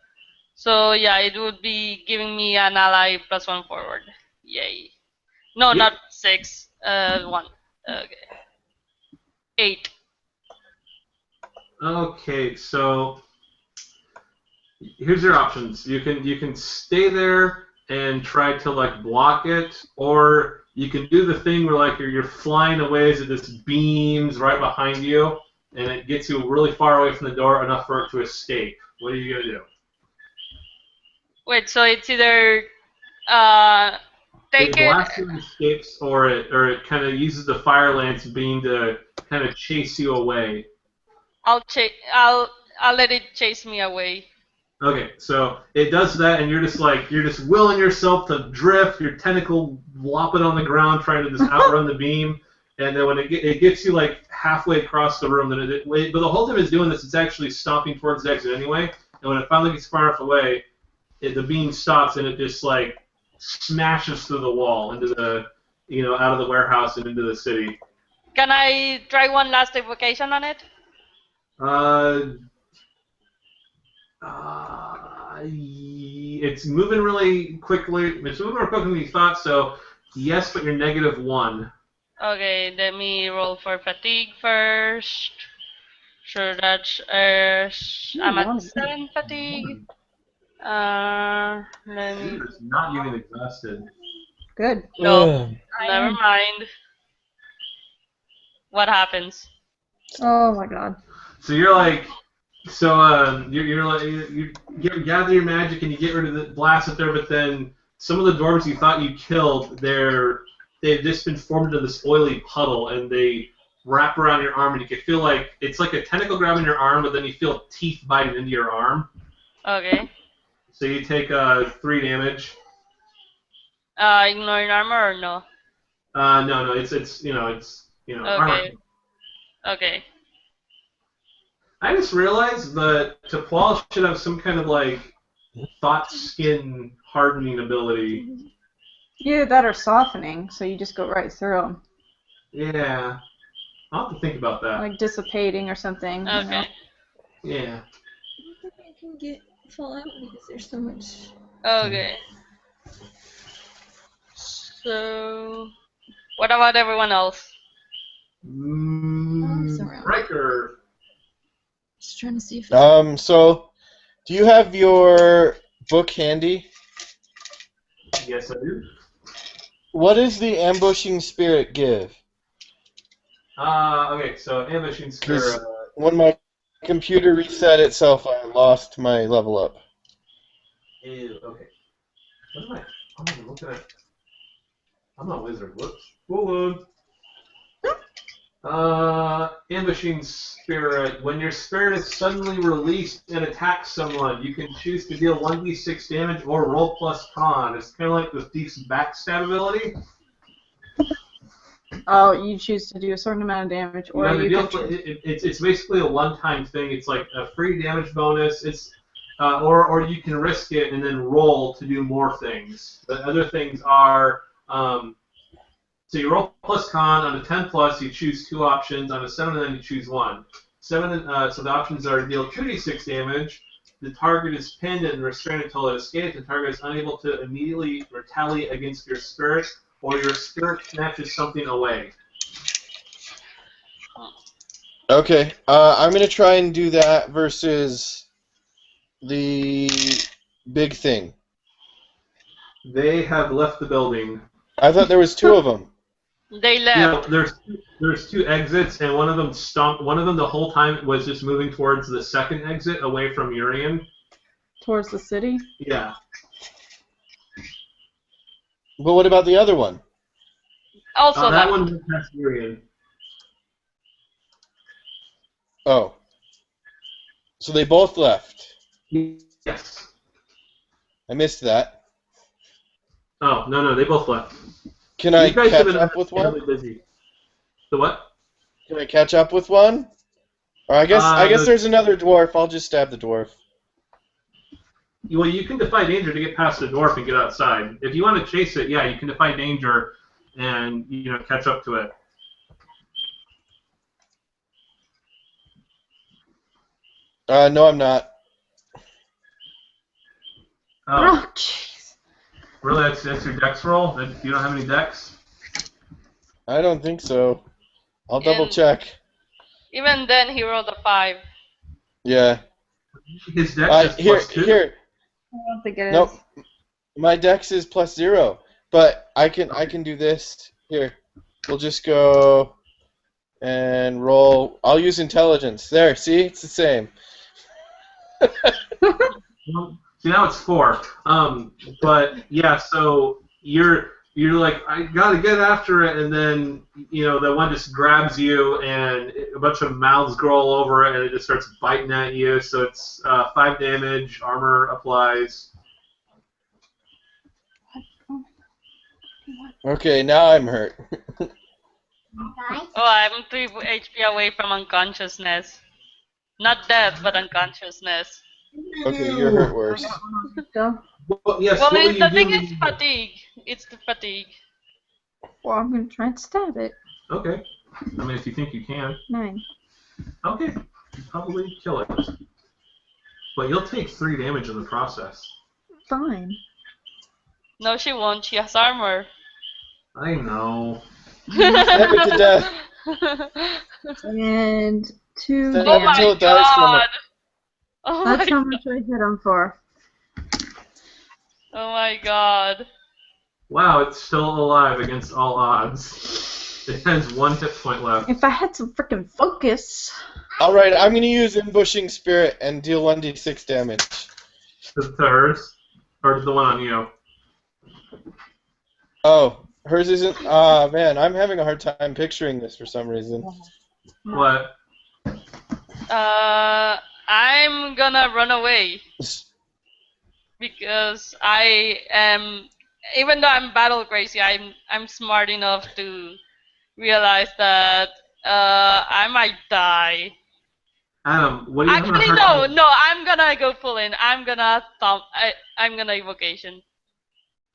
So yeah, it would be giving me an ally +1 forward. Yay. No, Yep. not 6. 1. Okay. 8. Okay, so here's your options. You can stay there and try to like block it, or you can do the thing where like you're flying away as it just beams right behind you, and it gets you really far away from the door enough for it to escape. What are you gonna do? Wait, so it's either take It it. blasts you and escapes, or it kind of uses the fire lance beam to kind of chase you away. I'll let it chase me away. Okay, so it does that, and you're just willing yourself to drift. Your tentacle lopping on the ground, trying to just outrun the beam. And then when it gets you like halfway across the room, but the whole time it's doing this, it's actually stomping towards the exit anyway. And when it finally gets far enough away, the beam stops and it just like smashes through the wall into the out of the warehouse and into the city. Can I try one last evocation on it? It's moving really quickly. It's moving more quickly than you thought. So yes, but you're -1. Okay, let me roll for fatigue first. Sure, that's I'm at 7 fatigue. Let me. It's not even exhausted. Good. No, never mind. What happens? Oh my god. So you're like, you're like you gather your magic and you get rid of the blast up there, but then some of the dwarves you thought you killed, they've just been formed into this oily puddle, and they wrap around your arm, and you can feel like it's like a tentacle grabbing your arm, but then you feel teeth biting into your arm. Okay. So you take 3 damage. Ignoring armor or no? No, it's armor. Okay. Okay. I just realized that T'Pol should have some kind of like thought skin hardening ability. Either that or softening, so you just go right through them. Yeah, I'll have to think about that. Like dissipating or something. You know? Okay. Yeah. I don't think I can get Fallout because there's so much. Okay. So, what about everyone else? Alex around. Riker. Just trying to see if So, do you have your book handy? Yes, I do. What does the ambushing spirit give? Okay, so ambushing spirit. When my computer reset itself, I lost my level up. Ew, okay. What am I? Oh, I'm looking at. I'm not a wizard. Whoops. Hold on. Ambushing spirit. When your spirit is suddenly released and attacks someone, you can choose to deal 1d6 damage or roll plus con. It's kind of like the thief's backstab ability. Oh, you choose to do a certain amount of damage, You or have to you deal. can choose. It's basically a one-time thing. It's like a free damage bonus. It's or you can risk it and then roll to do more things. The other things are so you roll plus con on a 10 plus. You choose two options. On a 7 then you choose one. So the options are deal 2d6 damage. The target is pinned and restrained until it escapes. The target is unable to immediately retaliate against your spirit, or your spirit snatches something away. Okay, I'm gonna try and do that versus the big thing. They have left the building. I thought there was two of them. They Yeah, left. there's two exits, and one of them stopped. One of them the whole time was just moving towards the second exit away from Urian. Towards the city? Yeah. But what about the other one? Also That left. one went past Urian. Oh. So they both left. Yes. I missed that. Oh, no, they both left. Can I You guys have catch been up with one? really busy. The what? Can I catch up with one? Or I guess The- there's another dwarf. I'll just stab the dwarf. Well, you can defy danger to get past the dwarf and get outside. If you want to chase it, yeah, you can defy danger and catch up to it. No, I'm not. Oh, Oh, jeez. really? That's your dex roll? You don't have any dex? I don't think so. I'll double And check. even then, he rolled a 5. Yeah. His dex is Here, plus 2. here. I don't think it is. Nope. My dex is +0, but I can do this. Here, we'll just go and roll. I'll use intelligence. There, see, it's the same. Well, see, now it's 4. But yeah, so you're like, I gotta get after it, and then the one just grabs you, and a bunch of mouths grow all over it, and it just starts biting at you. So it's 5 damage. Armor applies. Okay, now I'm hurt. Oh, I'm 3 HP away from unconsciousness. Not death, but unconsciousness. Okay, you're hurt worse. So, Well, yes. Well, what will the you thing do? is fatigue. It's the fatigue. well, I'm going to try and stab it. Okay. I mean, if you think you can. 9. Okay. You probably kill it. But you'll take 3 damage in the process. Fine. No, she won't. She has armor. I know. Stab it to death. And 2. Stab Oh it until my it dies from god! it. Oh That's my, how much I hit him for. oh my god. Wow, it's still alive against all odds. It has 1 hit point left. If I had some freaking focus. Alright, I'm going to use Ambushing Spirit and deal 1d6 damage. To hers? Or to the one on you? Oh, hers isn't. Ah, man, I'm having a hard time picturing this for some reason. What? I'm gonna run away because I am, even though I'm battle crazy, I'm smart enough to realize that I might die. Adam, what do you Actually, no, I'm gonna go full in. I'm gonna I'm gonna evocation.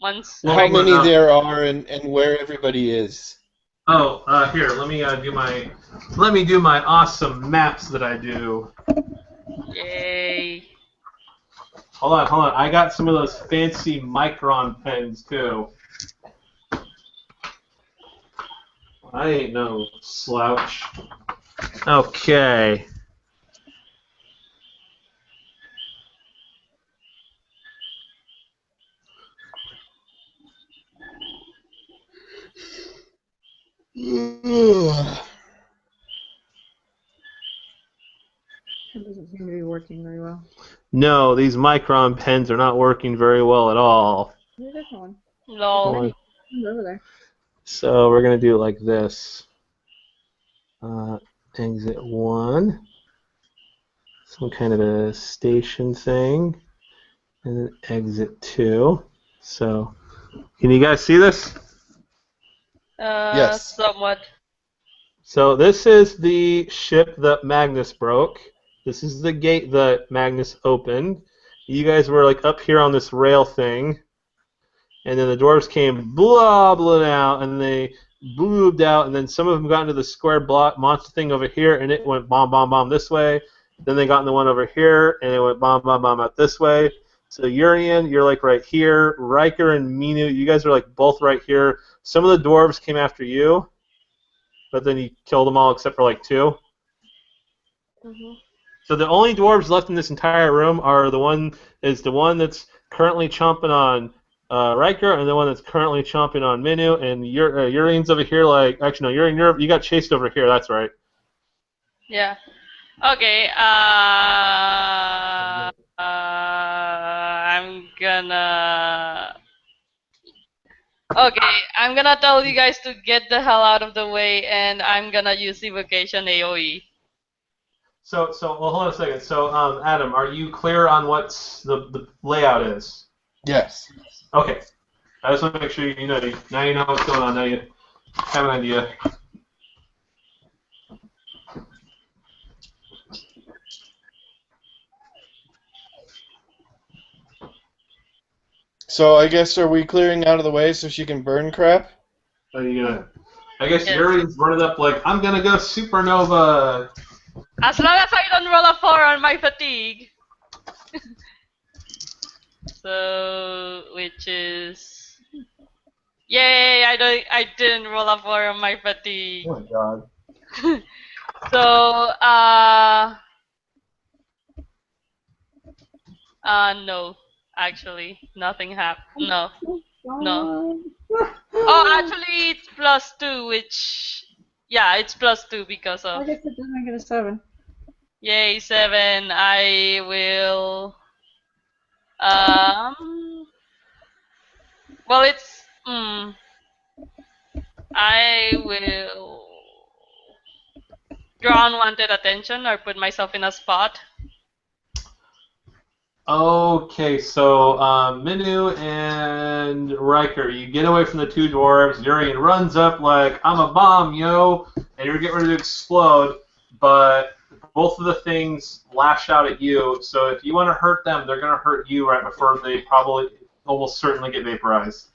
Once. Well, How hold on, many there are and where everybody is. Oh, here, let me do my awesome maps that I do. Yay. Hold on. I got some of those fancy Micron pens too. I ain't no slouch. Okay. It doesn't seem to be working very well. No, these Micron pens are not working very well at all. Where's that one? Lol. It's over there. So we're going to do it like this. Exit 1. Some kind of a station thing. And then exit 2. So, can you guys see this? Yes. Somewhat. So this is the ship that Magnus broke. This is the gate that Magnus opened. You guys were like up here on this rail thing. And then the dwarves came blobbling out, and they bloobed out, and then some of them got into the square block monster thing over here, and it went bomb, bomb, bomb this way. Then they got in the one over here, and it went bomb, bomb, bomb out this way. So Urian, you're like right here. Riker and Minu, you guys are like both right here. Some of the dwarves came after you, but then you killed them all except for like 2. Mm-hmm. So the only dwarves left in this entire room are the one that's currently chomping on Riker, and the one that's currently chomping on Minu, and Urian's over here. Like, actually, no, Urian, you got chased over here. That's right. Yeah. Okay. I'm gonna tell you guys to get the hell out of the way, and I'm gonna use evocation AOE. So, well, hold on a second. So, Adam, are you clear on what the layout is? Yes. Okay. I just want to make sure you know. Now you know what's going on. Now you have an idea. So I guess are we clearing out of the way so she can burn crap? Are you gonna? I guess Yes. Urian's running up like, I'm gonna go supernova. As long as I don't roll a 4 on my fatigue. So, which is, yay! I didn't roll a 4 on my fatigue. Oh my god. So, no, actually, nothing happened. No. No. Oh, actually, it's +2, which, yeah, it's +2 because I of, guess it doesn't get a 7. yay, 7. I will, well, it's, I will draw unwanted attention or put myself in a spot. Okay, so Minu and Riker, you get away from the 2 dwarves. Urian runs up like, I'm a bomb, yo, and you're getting ready to explode, but both of the things lash out at you, so if you want to hurt them, they're going to hurt you right before they probably almost certainly get vaporized.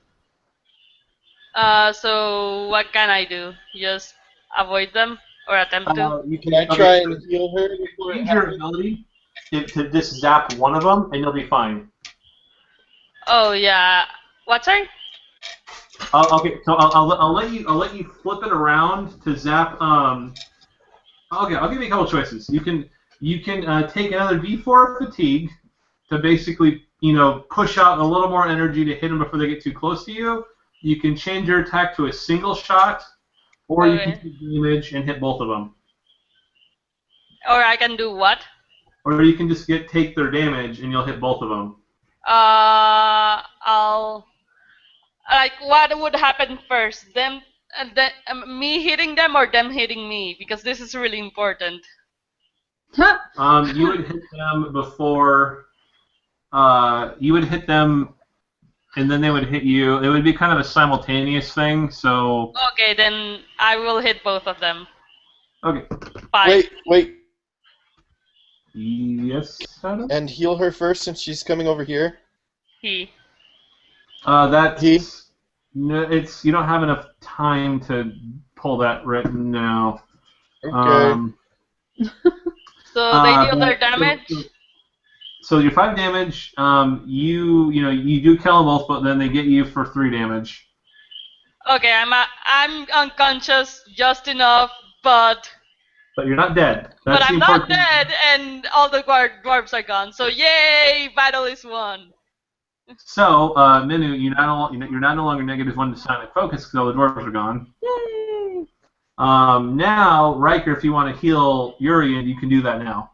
So what can I do? Just avoid them or attempt to? You Can I try and heal her? use your ability to just zap one of them, and you'll be fine. Oh yeah. What, sorry? Okay, so I'll let you flip it around to zap. Okay, I'll give you a couple choices. You can take another D4 fatigue to basically push out a little more energy to hit them before they get too close to you. You can change your attack to a single shot, or you can Okay. take damage and hit both of them. Or I can do what? Or you can just take their damage and you'll hit both of them. I'll, like, what would happen first? Me hitting them or them hitting me? Because this is really important. You would hit them before. You would hit them, and then they would hit you. It would be kind of a simultaneous thing. So. Okay, then I will hit both of them. Okay. 5. Wait. Yes, Adam? And heal her first since she's coming over here? He. That's. He? No, you don't have enough time to pull that right now. Okay. So they deal their damage? So your 5 damage, you do kill them both, but then they get you for 3 damage. Okay, I'm unconscious just enough, but But you're not dead. but That's the I'm not important. dead, and all the dwarves are gone. So yay, battle is won. So, Minu, you're not no longer -1 to sonic focus because all the dwarves are gone. Yay! Now, Riker, if you want to heal Urian, you can do that now.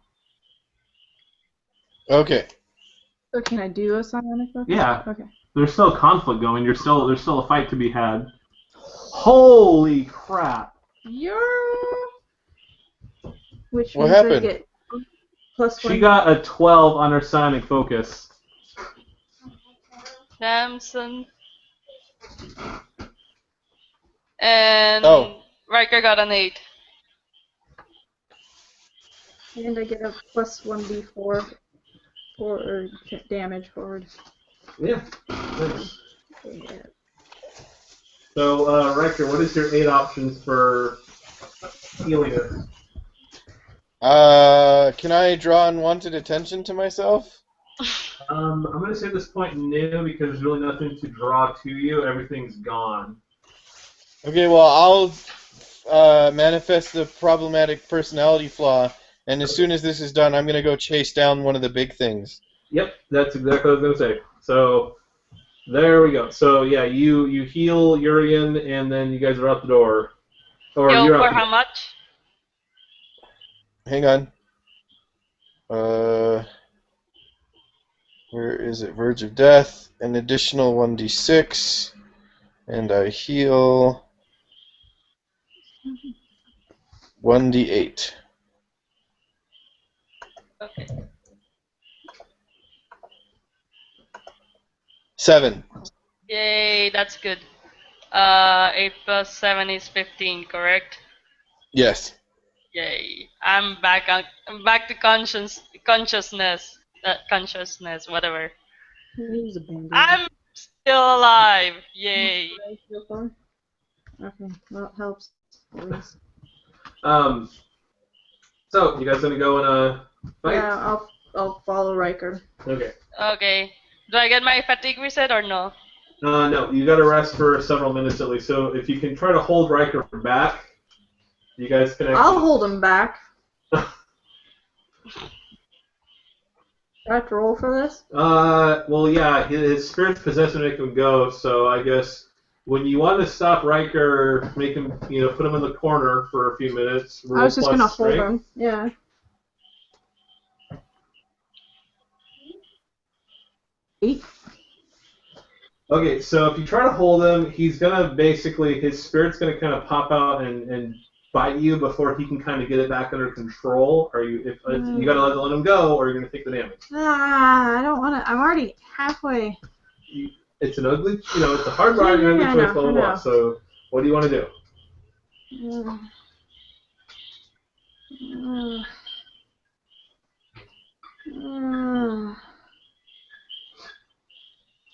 Okay. So can I do a psionic focus? Yeah. Okay. There's still conflict going. There's still a fight to be had. Holy crap! Yeah. Which What means I happened? get +1. She got a 12 on her sonic focus. Damson. And Oh. Riker got an 8. And I get a +1d4 for damage forward. Yeah. Nice. Yeah. So, Riker, what is your 8 options for healing her? Can I draw unwanted attention to myself? I'm going to say at this point no, because there's really nothing to draw to you. Everything's gone. Okay, well, I'll manifest the problematic personality flaw, and as soon as this is done, I'm going to go chase down one of the big things. Yep, that's exactly what I was going to say. So, there we go. So, yeah, you heal Urian, and then you guys are out the door. Or Yo, you're out for the how door. much? Hang on. Where is it? Verge of Death, an additional 1d6, and I heal 1d8. Okay. 7. Yay, that's good. 8 plus 7 is 15, correct? Yes. Yay. I'm back to consciousness. Consciousness, whatever. Use a band-aid. I'm still alive. Yay. So far? Okay, well, it helps. At least. So, you guys going to go in a fight? Yeah, I'll follow Riker. Okay. Okay. Do I get my fatigue reset or no? No, you got to rest for several minutes at least. So if you can try to hold Riker back, you guys can. I'll hold him back. Do I have to roll for this? Well, yeah, his spirit's possessed to make him go. So I guess when you want to stop Riker, make him, put him in the corner for a few minutes. I was just roll gonna plus hold strength. him. Yeah. 8. Okay, so if you try to hold him, he's gonna basically his spirit's gonna kind of pop out and bite you before he can kind of get it back under control. Are you? You gotta let him go, or you're gonna take the damage. I don't want to. I'm already halfway. It's an ugly, it's a hard ride, and Yeah, ugly I choice, blah blah know. blah. So what do you want to do?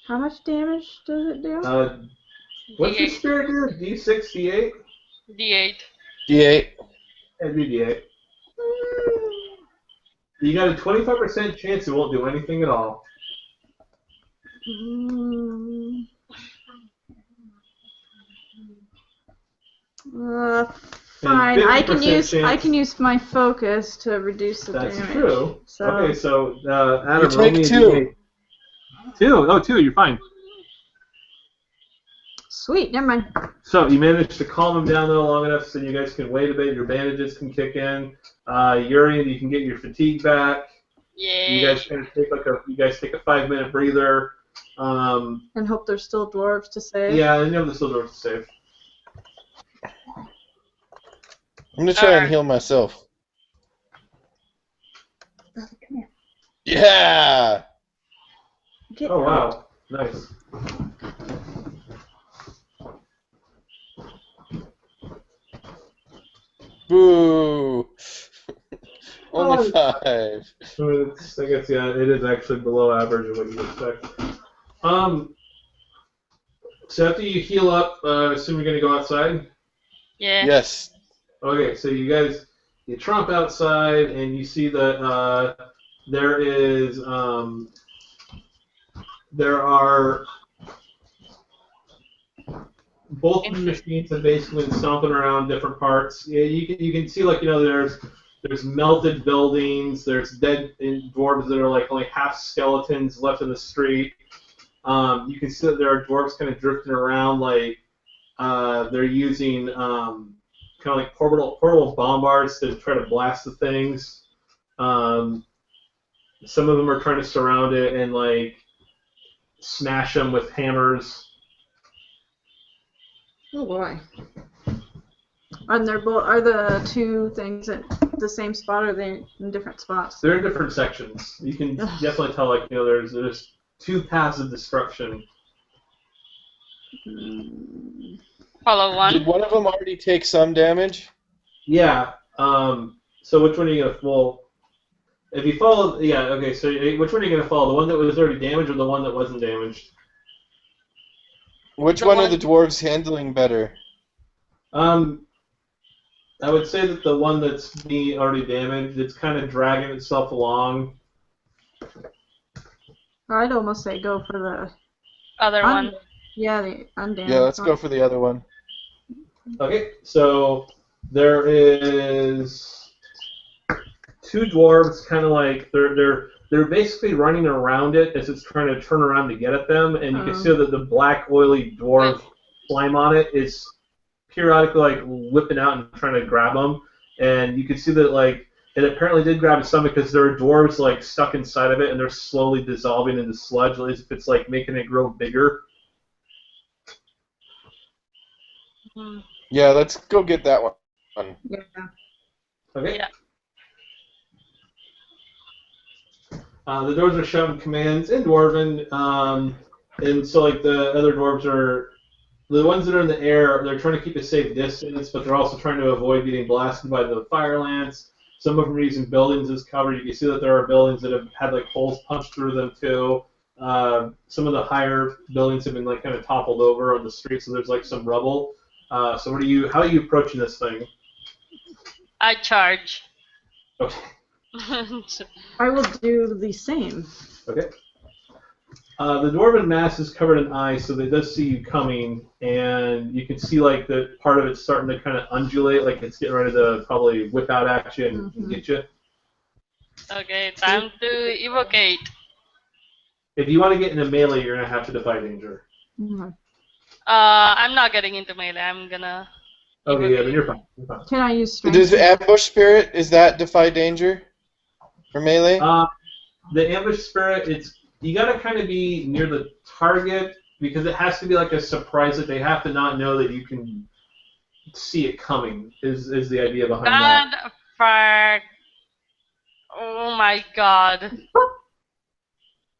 How much damage does it do? What's your D8. spirit do? D6, D8? D8. D8. And D8. You got a 25% chance it won't do anything at all. Fine. I can 50% use my focus to reduce the That's damage. true. So. Okay, so Adam, You roll me take a 2. D8. 2? Oh, 2, you're fine. Sweet. Never mind. So you managed to calm him down though long enough so you guys can wait a bit. Your bandages can kick in. Urian, you can get your fatigue back. Yay. You guys kind of take take a 5-minute breather. And hope there's still dwarves to save. Yeah, and you have the silver to save. I'm going to try and heal myself. Come here. Yeah! Get Oh out. wow, nice. Boo! Only 5. I guess yeah, it is actually below average of what you expect. So after you heal up, I assume you're gonna go outside. Yeah. Yes. Okay, so you tromp outside and you see that both the machines have basically been stomping around different parts. Yeah, you can see like there's melted buildings, there's dead dwarves that are like only half skeletons left in the street. You can see that there are dwarves kind of drifting around like they're using kind of like portable bombards to try to blast the things. Some of them are trying to surround it and like smash them with hammers. Oh boy. And they're both. Are the two things at the same spot, or are they in different spots? They're in different sections. You can definitely tell, like, there's two paths of destruction. Follow one. Did one of them already take some damage? Yeah. So which one are you gonna? Well, if you follow, yeah, okay. So which one are you gonna follow? The one that was already damaged, or the one that wasn't damaged? Which one are the dwarves handling better? I would say that the one that's being already damaged, it's kind of dragging itself along. I'd almost say go for the Other one. Yeah, the undamaged. Yeah, let's go for the other one. Okay, so there is two dwarves, kind of like they're basically running around it as it's trying to turn around to get at them, and you can see that the black oily dwarf slime on it is periodically like whipping out and trying to grab them, and you can see that like it apparently did grab his stomach because there are dwarves like stuck inside of it, and they're slowly dissolving into sludge as if it's like making it grow bigger. Yeah, let's go get that one. Yeah. Okay. Yeah. The dwarves are shouting commands in Dwarven, and so like the other dwarves are the ones that are in the air. They're trying to keep a safe distance, but they're also trying to avoid getting blasted by the fire lance. Some of them are using buildings as cover. You can see that there are buildings that have had like holes punched through them too. Some of the higher buildings have been like kind of toppled over on the street, so there's like some rubble. So how are you approaching this thing? I charge. Okay. I will do the same. Okay. The dwarven mass is covered in ice, so they does see you coming, and you can see like the part of it starting to kind of undulate, like it's getting ready to probably whip out at you and get you. Okay, time to evocate. If you want to get into melee, you're gonna have to defy danger. I'm not getting into melee. I'm gonna. Okay, yeah, then you're fine. You're fine. Can I use strength? Does ambush spirit, is that defy danger for melee? The ambush spirit, you gotta kind of be near the target because it has to be like a surprise that they have to not know that you can see it coming. Is the idea behind that? God, fuck. Oh my god.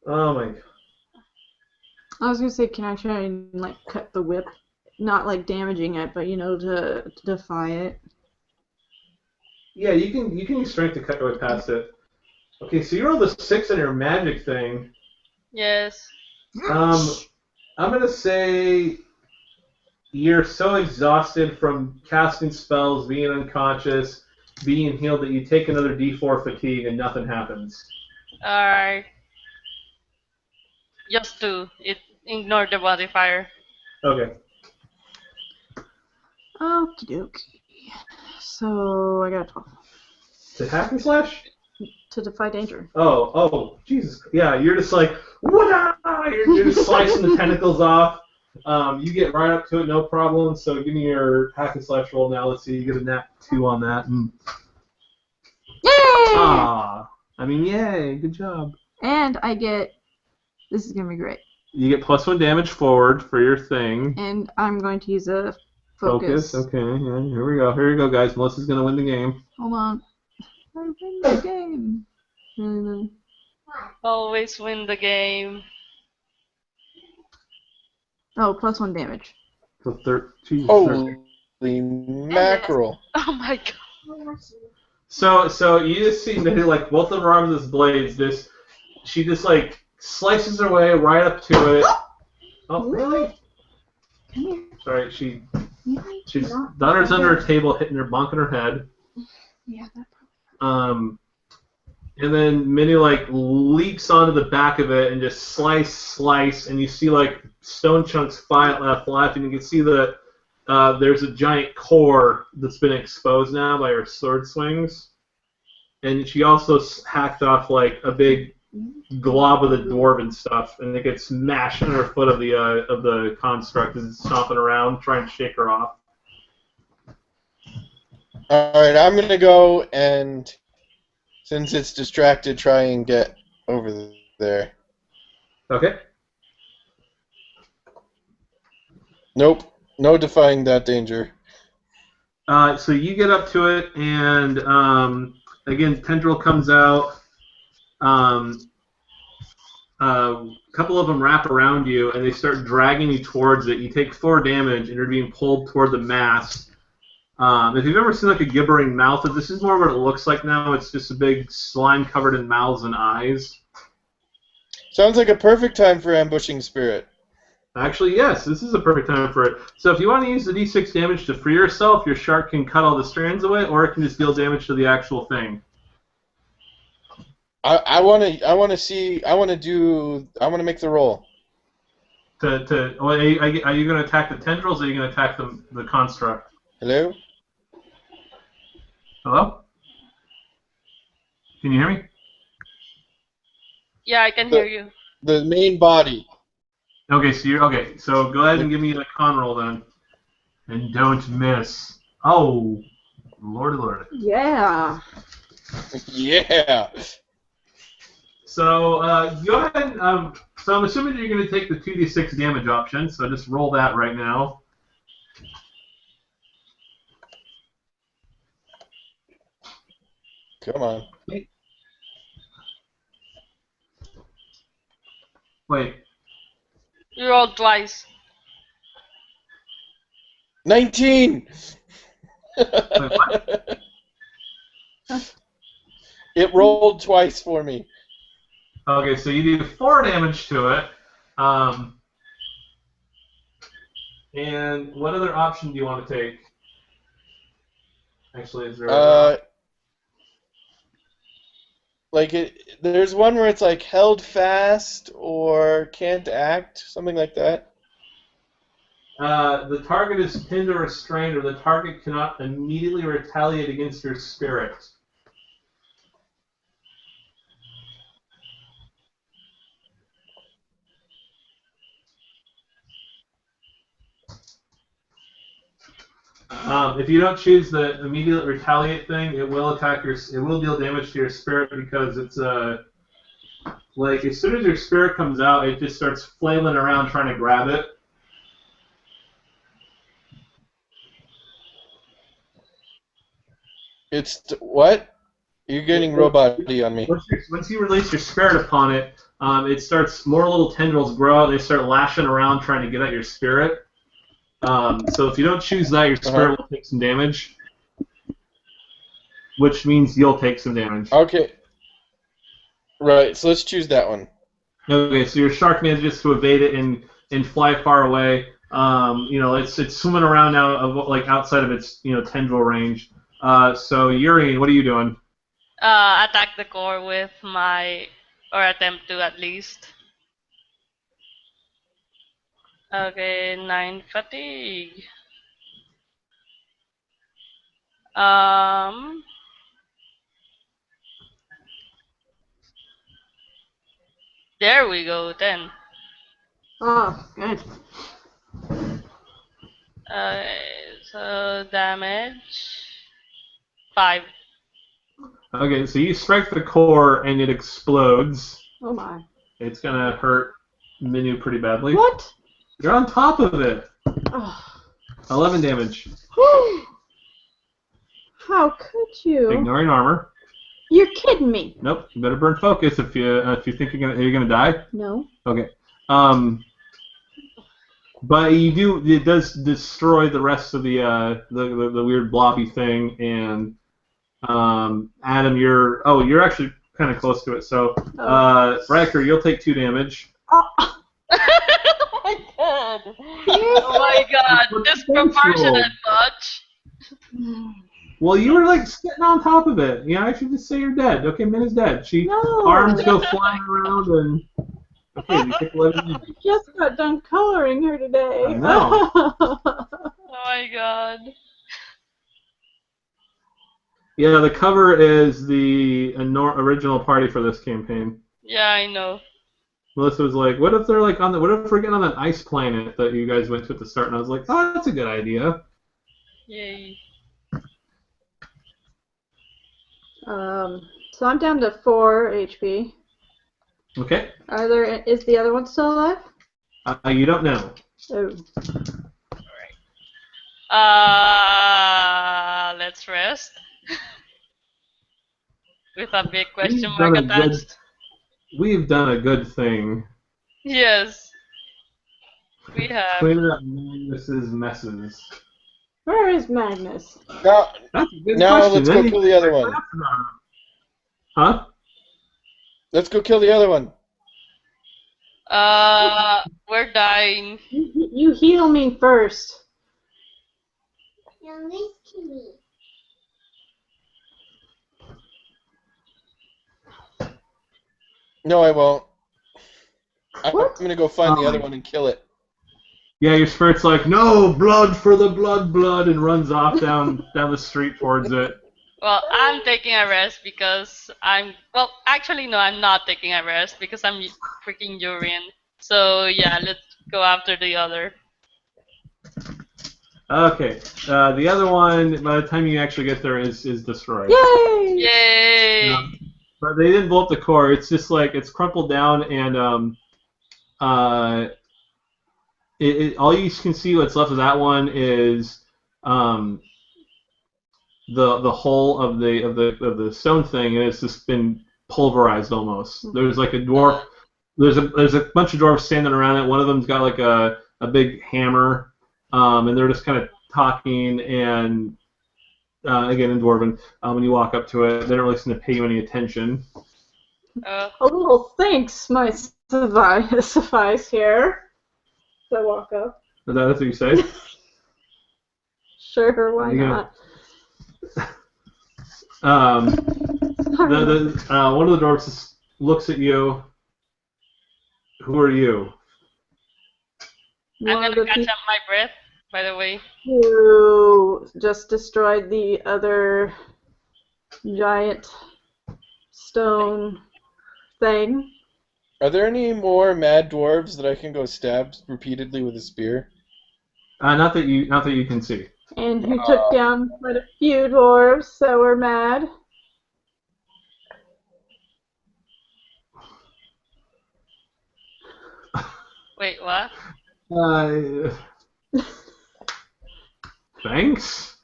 Oh my. I was gonna say, can I try and like cut the whip? Not like damaging it, but to defy it. Yeah, you can use strength to cut your way past it. Okay, so you rolled a 6 on your magic thing. Yes. I'm gonna say you're so exhausted from casting spells, being unconscious, being healed that you take another D4 fatigue and nothing happens. Alright. Just to ignore the modifier. Okay. Okie dokie. So I got a 12 To hack and slash? to defy danger. Oh, Jesus. Yeah, you're just like, what? You're just slicing the tentacles off. You get right up to it, no problem. So give me your hack and slash roll now. Let's see, you get a nat 2 on that. Yay! Ah, I mean, yay, good job. And I get. This is gonna be great. You get +1 damage forward for your thing. And I'm going to use a Focus. Okay, yeah, here we go. Here we go, guys. Melissa's gonna win the game. Hold on. I win the game. Really? Always win the game. Oh, +1 damage. So 13. Holy mackerel. Oh my god. So you just see that like both of her arms as blades. She just like slices her way right up to it. Oh really? Come here. Sorry, she's Not daughter's under a table, hitting her, bonking her head. Yeah, that And then Minnie like leaps onto the back of it and just slice, and you see like stone chunks fly, and you can see the there's a giant core that's been exposed now by her sword swings, and she also hacked off like a big glob of the dwarven stuff, and it gets smashed under her foot of the construct as it's stomping around, trying to shake her off. Alright, I'm going to go and, since it's distracted, try and get over there. Okay. Nope. No defying that danger. So you get up to it, and again, tendril comes out. A couple of them wrap around you, and they start dragging you towards it. You take 4 damage, and you're being pulled toward the mass. If you've ever seen like a gibbering mouth, this is more what it looks like now. It's just a big slime covered in mouths and eyes. Sounds like a perfect time for ambushing spirit. Actually, yes, this is a perfect time for it. So if you want to use the d6 damage to free yourself, your shark can cut all the strands away, or it can just deal damage to the actual thing. I want to make the roll. Are you going to attack the tendrils, or are you going to attack the construct? Hello? Hello? Can you hear me? Yeah, I can hear you. The main body. Okay, so go ahead and give me a con roll then. And don't miss. Oh, lord. Yeah. Yeah. So go ahead. So I'm assuming that you're going to take the 2d6 damage option. So just roll that right now. Come on. Wait. You rolled twice. 19. Wait, what? It rolled twice for me. Okay, so you do 4 damage to it. And what other option do you want to take? Actually, is there? There's one where it's like held fast or can't act, something like that. The target is pinned or restrained, or the target cannot immediately retaliate against your spirit. If you don't choose the immediate retaliate thing, it will attack it will deal damage to your spirit because it's like as soon as your spirit comes out, it just starts flailing around trying to grab it. What? You're getting robot-y on me. Once you release your spirit upon it, it starts more little tendrils grow out. They start lashing around trying to get at your spirit. So if you don't choose that, your spirit will take some damage, which means you'll take some damage. Okay. Right, so let's choose that one. Okay, so your shark manages to evade it and fly far away. It's swimming around now, like outside of its tendril range. So Yuri, what are you doing? Attack the core with or attempt to at least. Okay, 9 fatigue. There we go, 10. Oh, good. So damage 5. Okay, so you strike the core and it explodes. Oh my. It's gonna hurt Minu pretty badly. What? You're on top of it. Oh. 11 damage. How could you? Ignoring armor. You're kidding me. Nope. You better burn focus if you think you're gonna die. No. Okay. But it does destroy the rest of the weird blobby thing, and Adam, you're actually kind of close to it. So Riker, you'll take 2 damage. Oh. Oh my god! Oh my god! Disproportionate much. Well, you were like sitting on top of it. I should just say you're dead. Okay, Min is dead. Arms go flying around and. Okay, you take 11 damage. I just got done coloring her today. I know. Oh my Yeah, the cover is the original party for this campaign. Yeah, I know. Melissa was like, "What if they're like on the? What if we're getting on that ice planet that you guys went to at the start?" And I was like, "Oh, that's a good idea." Yay. So I'm down to 4 HP. Okay. Is the other one still alive? You don't know. Oh. Let's rest. With a big We've question done mark a good. attached. We've done a good thing. Yes, we have. Cleaning up Magnus's messes. Where is Magnus? Now, That's a good now question. let's go kill the other one. Huh? Let's go kill the other one. We're dying. You heal me first. No, I won't. I'm What? gonna go find the other one and kill it. Yeah, your spirit's like, no, blood for the blood, and runs off down the street towards it. Well, I'm taking a rest because well, actually, no, I'm not taking a rest because I'm freaking urine. So, yeah, let's go after the other. Okay, the other one, by the time you actually get there, is destroyed. Yay! Yay! But they didn't blow up the core. It's just like it's crumpled down, and all you can see what's left of that one is the whole of the stone thing, and it's just been pulverized almost. There's like a dwarf. There's a bunch of dwarves standing around it. One of them's got like a big hammer, and they're just kind of talking and again in Dwarven. When you walk up to it, they don't really seem to pay you any attention. A little thanks might suffice here. So I walk up. That's what you say? Sure, why not? One of the dwarves just looks at you. Who are you? I'm gonna catch up my breath, by the way. Who just destroyed the other giant stone thing. Are there any more mad dwarves that I can go stab repeatedly with a spear? Not that you can see. And who took down quite a few dwarves that were mad. Wait, what? Thanks.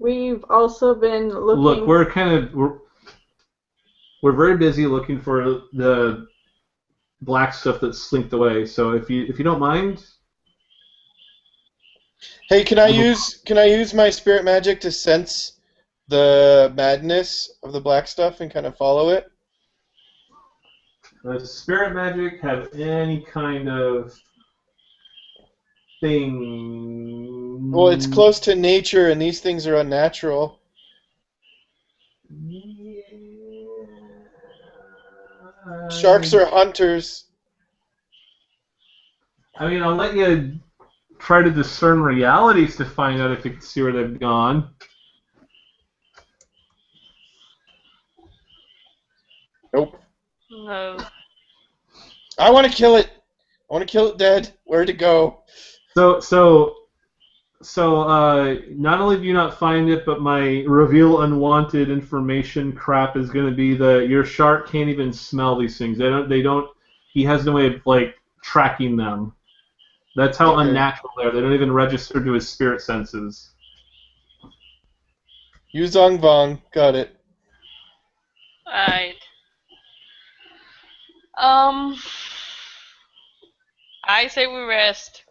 We've also been looking. Look, we're very busy looking for the black stuff that's slinked away. So if you don't mind. Hey, can I use my spirit magic to sense the madness of the black stuff and kind of follow it? Does spirit magic have any kind of thing? Well, it's close to nature, and these things are unnatural. Yeah. Sharks are hunters. I mean, I'll let you try to discern realities to find out if you can see where they've gone. Nope. No. I want to kill it. I want to kill it dead. Where'd it go? So, not only do you not find it, but my reveal unwanted information crap is going to be your shark can't even smell these things. They don't. He has no way of like tracking them. That's how unnatural they are. They don't even register to his spirit senses. Yu Zong Vong. Got it. Alright. I say we rest.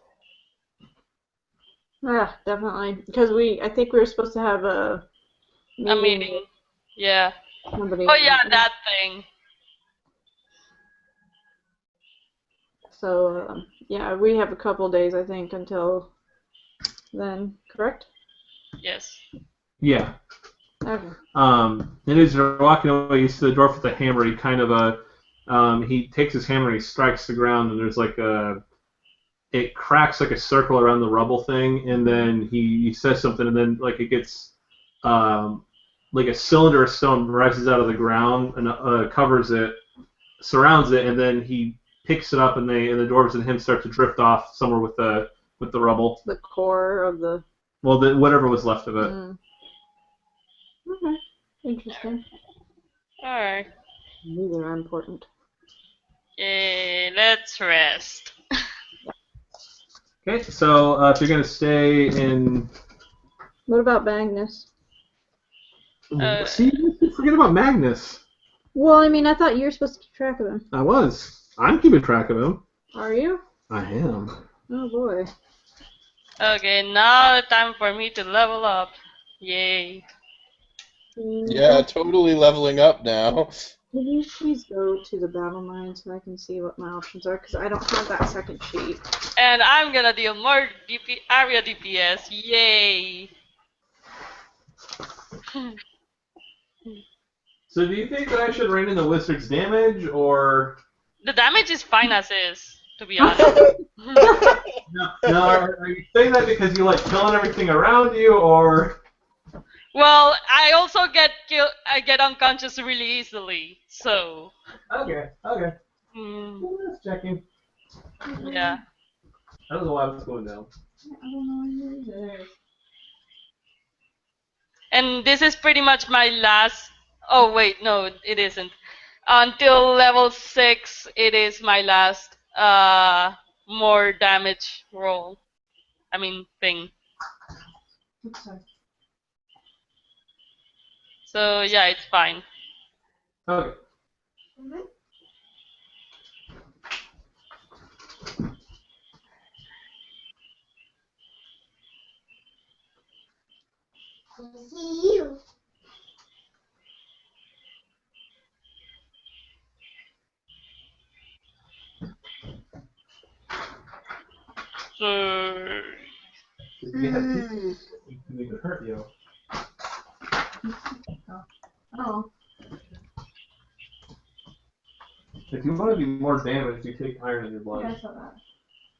Yeah, definitely. Because I think we were supposed to have a meeting. Yeah. Somebody. Oh yeah, that thing. So, yeah, we have a couple days, I think, until then, correct? Yes. Yeah. Okay. And as you're walking away, you see the dwarf with the hammer. He kind of he takes his hammer and he strikes the ground, and there's like it cracks like a circle around the rubble thing, and then he says something, and then like it gets like a cylinder of stone rises out of the ground and covers it, surrounds it, and then he picks it up, and the dwarves and him start to drift off somewhere with the rubble. The core of the. Well, whatever was left of it. Okay. Interesting. Alright. Neither are important. Let's rest. Okay, so if you're gonna stay in, What about Magnus? see, forget about Magnus. Well, I mean, I thought you were supposed to keep track of him. I was. I'm keeping track of him. Are you? I am. Oh boy. Okay, now time for me to level up. Yay. Yeah, totally leveling up now. Could you please go to the battle mine so I can see what my options are? Because I don't have that second sheet. And I'm gonna deal more area DPS. Yay. So do you think that I should rein in the wizard's damage, or The damage is fine as is, to be honest. no? Are you saying that because you like killing everything around you, or? Well, I also get I get unconscious really easily, so. Okay. Just checking. Yeah. I don't know why I was going down. I don't know either. And this is pretty much my last. Oh wait, no, it isn't. Until level 6, it is my last more damage roll. I mean thing. Sorry. So yeah, it's fine. Okay. So It can even hurt you. Oh. If you want to be more damaged, you take iron in your blood. Yeah, I saw that.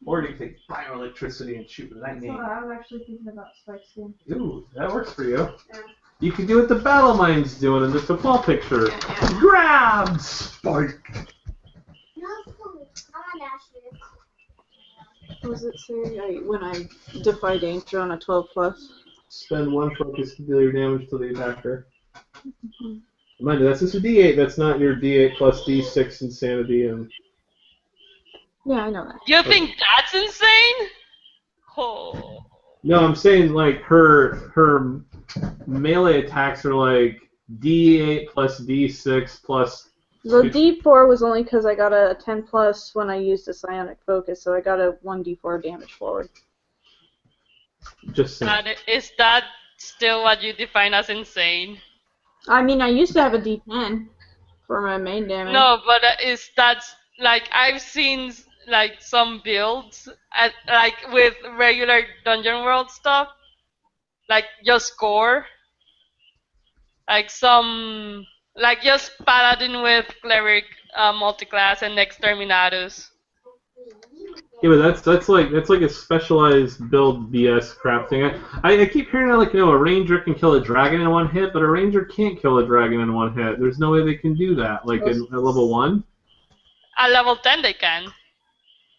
Or you take bioelectricity and shoot with lightning. I was actually thinking about spike skin. Ooh, that works for you. Yeah. You can do what the battle mine's doing in the football picture. Yeah. Grab spike. What does it say? When I defy danger on a 12+. Spend 1 focus to deal your damage to the attacker. Mind you, that's just a D8. That's not your D8 plus D6 insanity and. Yeah, I know that. you think that's insane? Oh. No, I'm saying like her melee attacks are like D8 plus D6 plus. The D4 was only because I got a 10+ when I used a psionic focus, so I got a 1d4 damage forward. Just saying. Is that still what you define as insane? I mean, I used to have a D10 for my main damage. No, but is that like I've seen like some builds like with regular Dungeon World stuff, like just core, like some like just Paladin with Cleric multiclass and Exterminatus. Yeah, but that's like a specialized build BS crap thing. I keep hearing that, like, you know, a ranger can kill a dragon in 1 hit, but a ranger can't kill a dragon in 1 hit. There's no way they can do that. Like at level 1. At level 10 they can.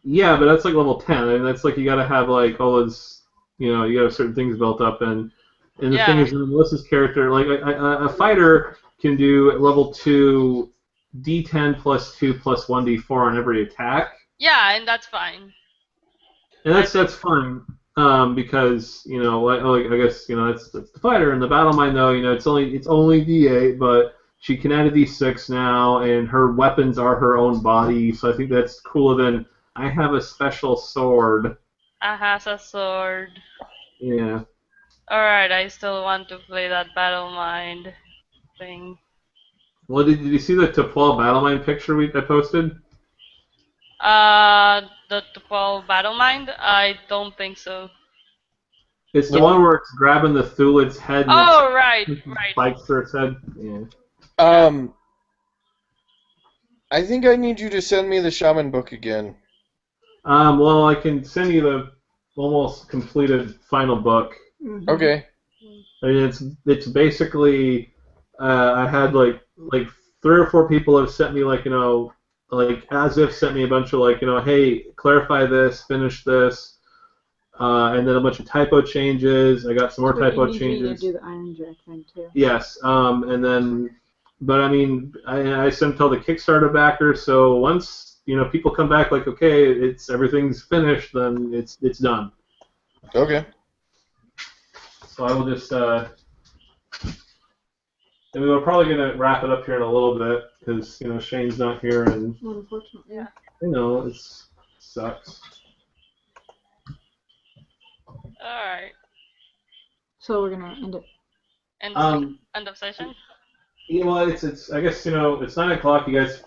Yeah, but that's like level 10, and that's like you gotta have like all those, you know, you gotta have certain things built up, and the Yeah. thing is, in Melissa's character, like a fighter can do at level 2 D10 plus 2 plus 1d4 on every attack. Yeah, and that's fine. And that's fine, because, you know, like I guess, you know, that's the fighter. In the battle mine, though, you know, it's only D8, but she can add a D6 now, and her weapons are her own body. So I think that's cooler than I have a special sword. I has a sword. Yeah. Alright, I still want to play that battle mind thing. Well, did you see the Topol battle mine picture I posted? The Tupal battle mind? I don't think so. It's the one where it's grabbing the Thulid's head and Oh, right. spikes for its head. Yeah. I think I need you to send me the shaman book again. Well, I can send you the almost completed final book. Mhm. Okay. I mean, it's basically I had like 3 or 4 people have sent me like like as if sent me a bunch of like hey, clarify this, finish this, and then a bunch of typo changes. I got some more So it typo needs you to changes. do the Iron Jack thing too. Yes, and then, but I mean, I sent to all the Kickstarter backers. So once people come back like, okay, everything's finished, then it's done. Okay. So I will just. And we were probably gonna wrap it up here in a little bit because Shane's not here and Unfortunately. it sucks. Alright. So we're gonna end it. End of session? Yeah, well, it's I guess it's 9 o'clock. You guys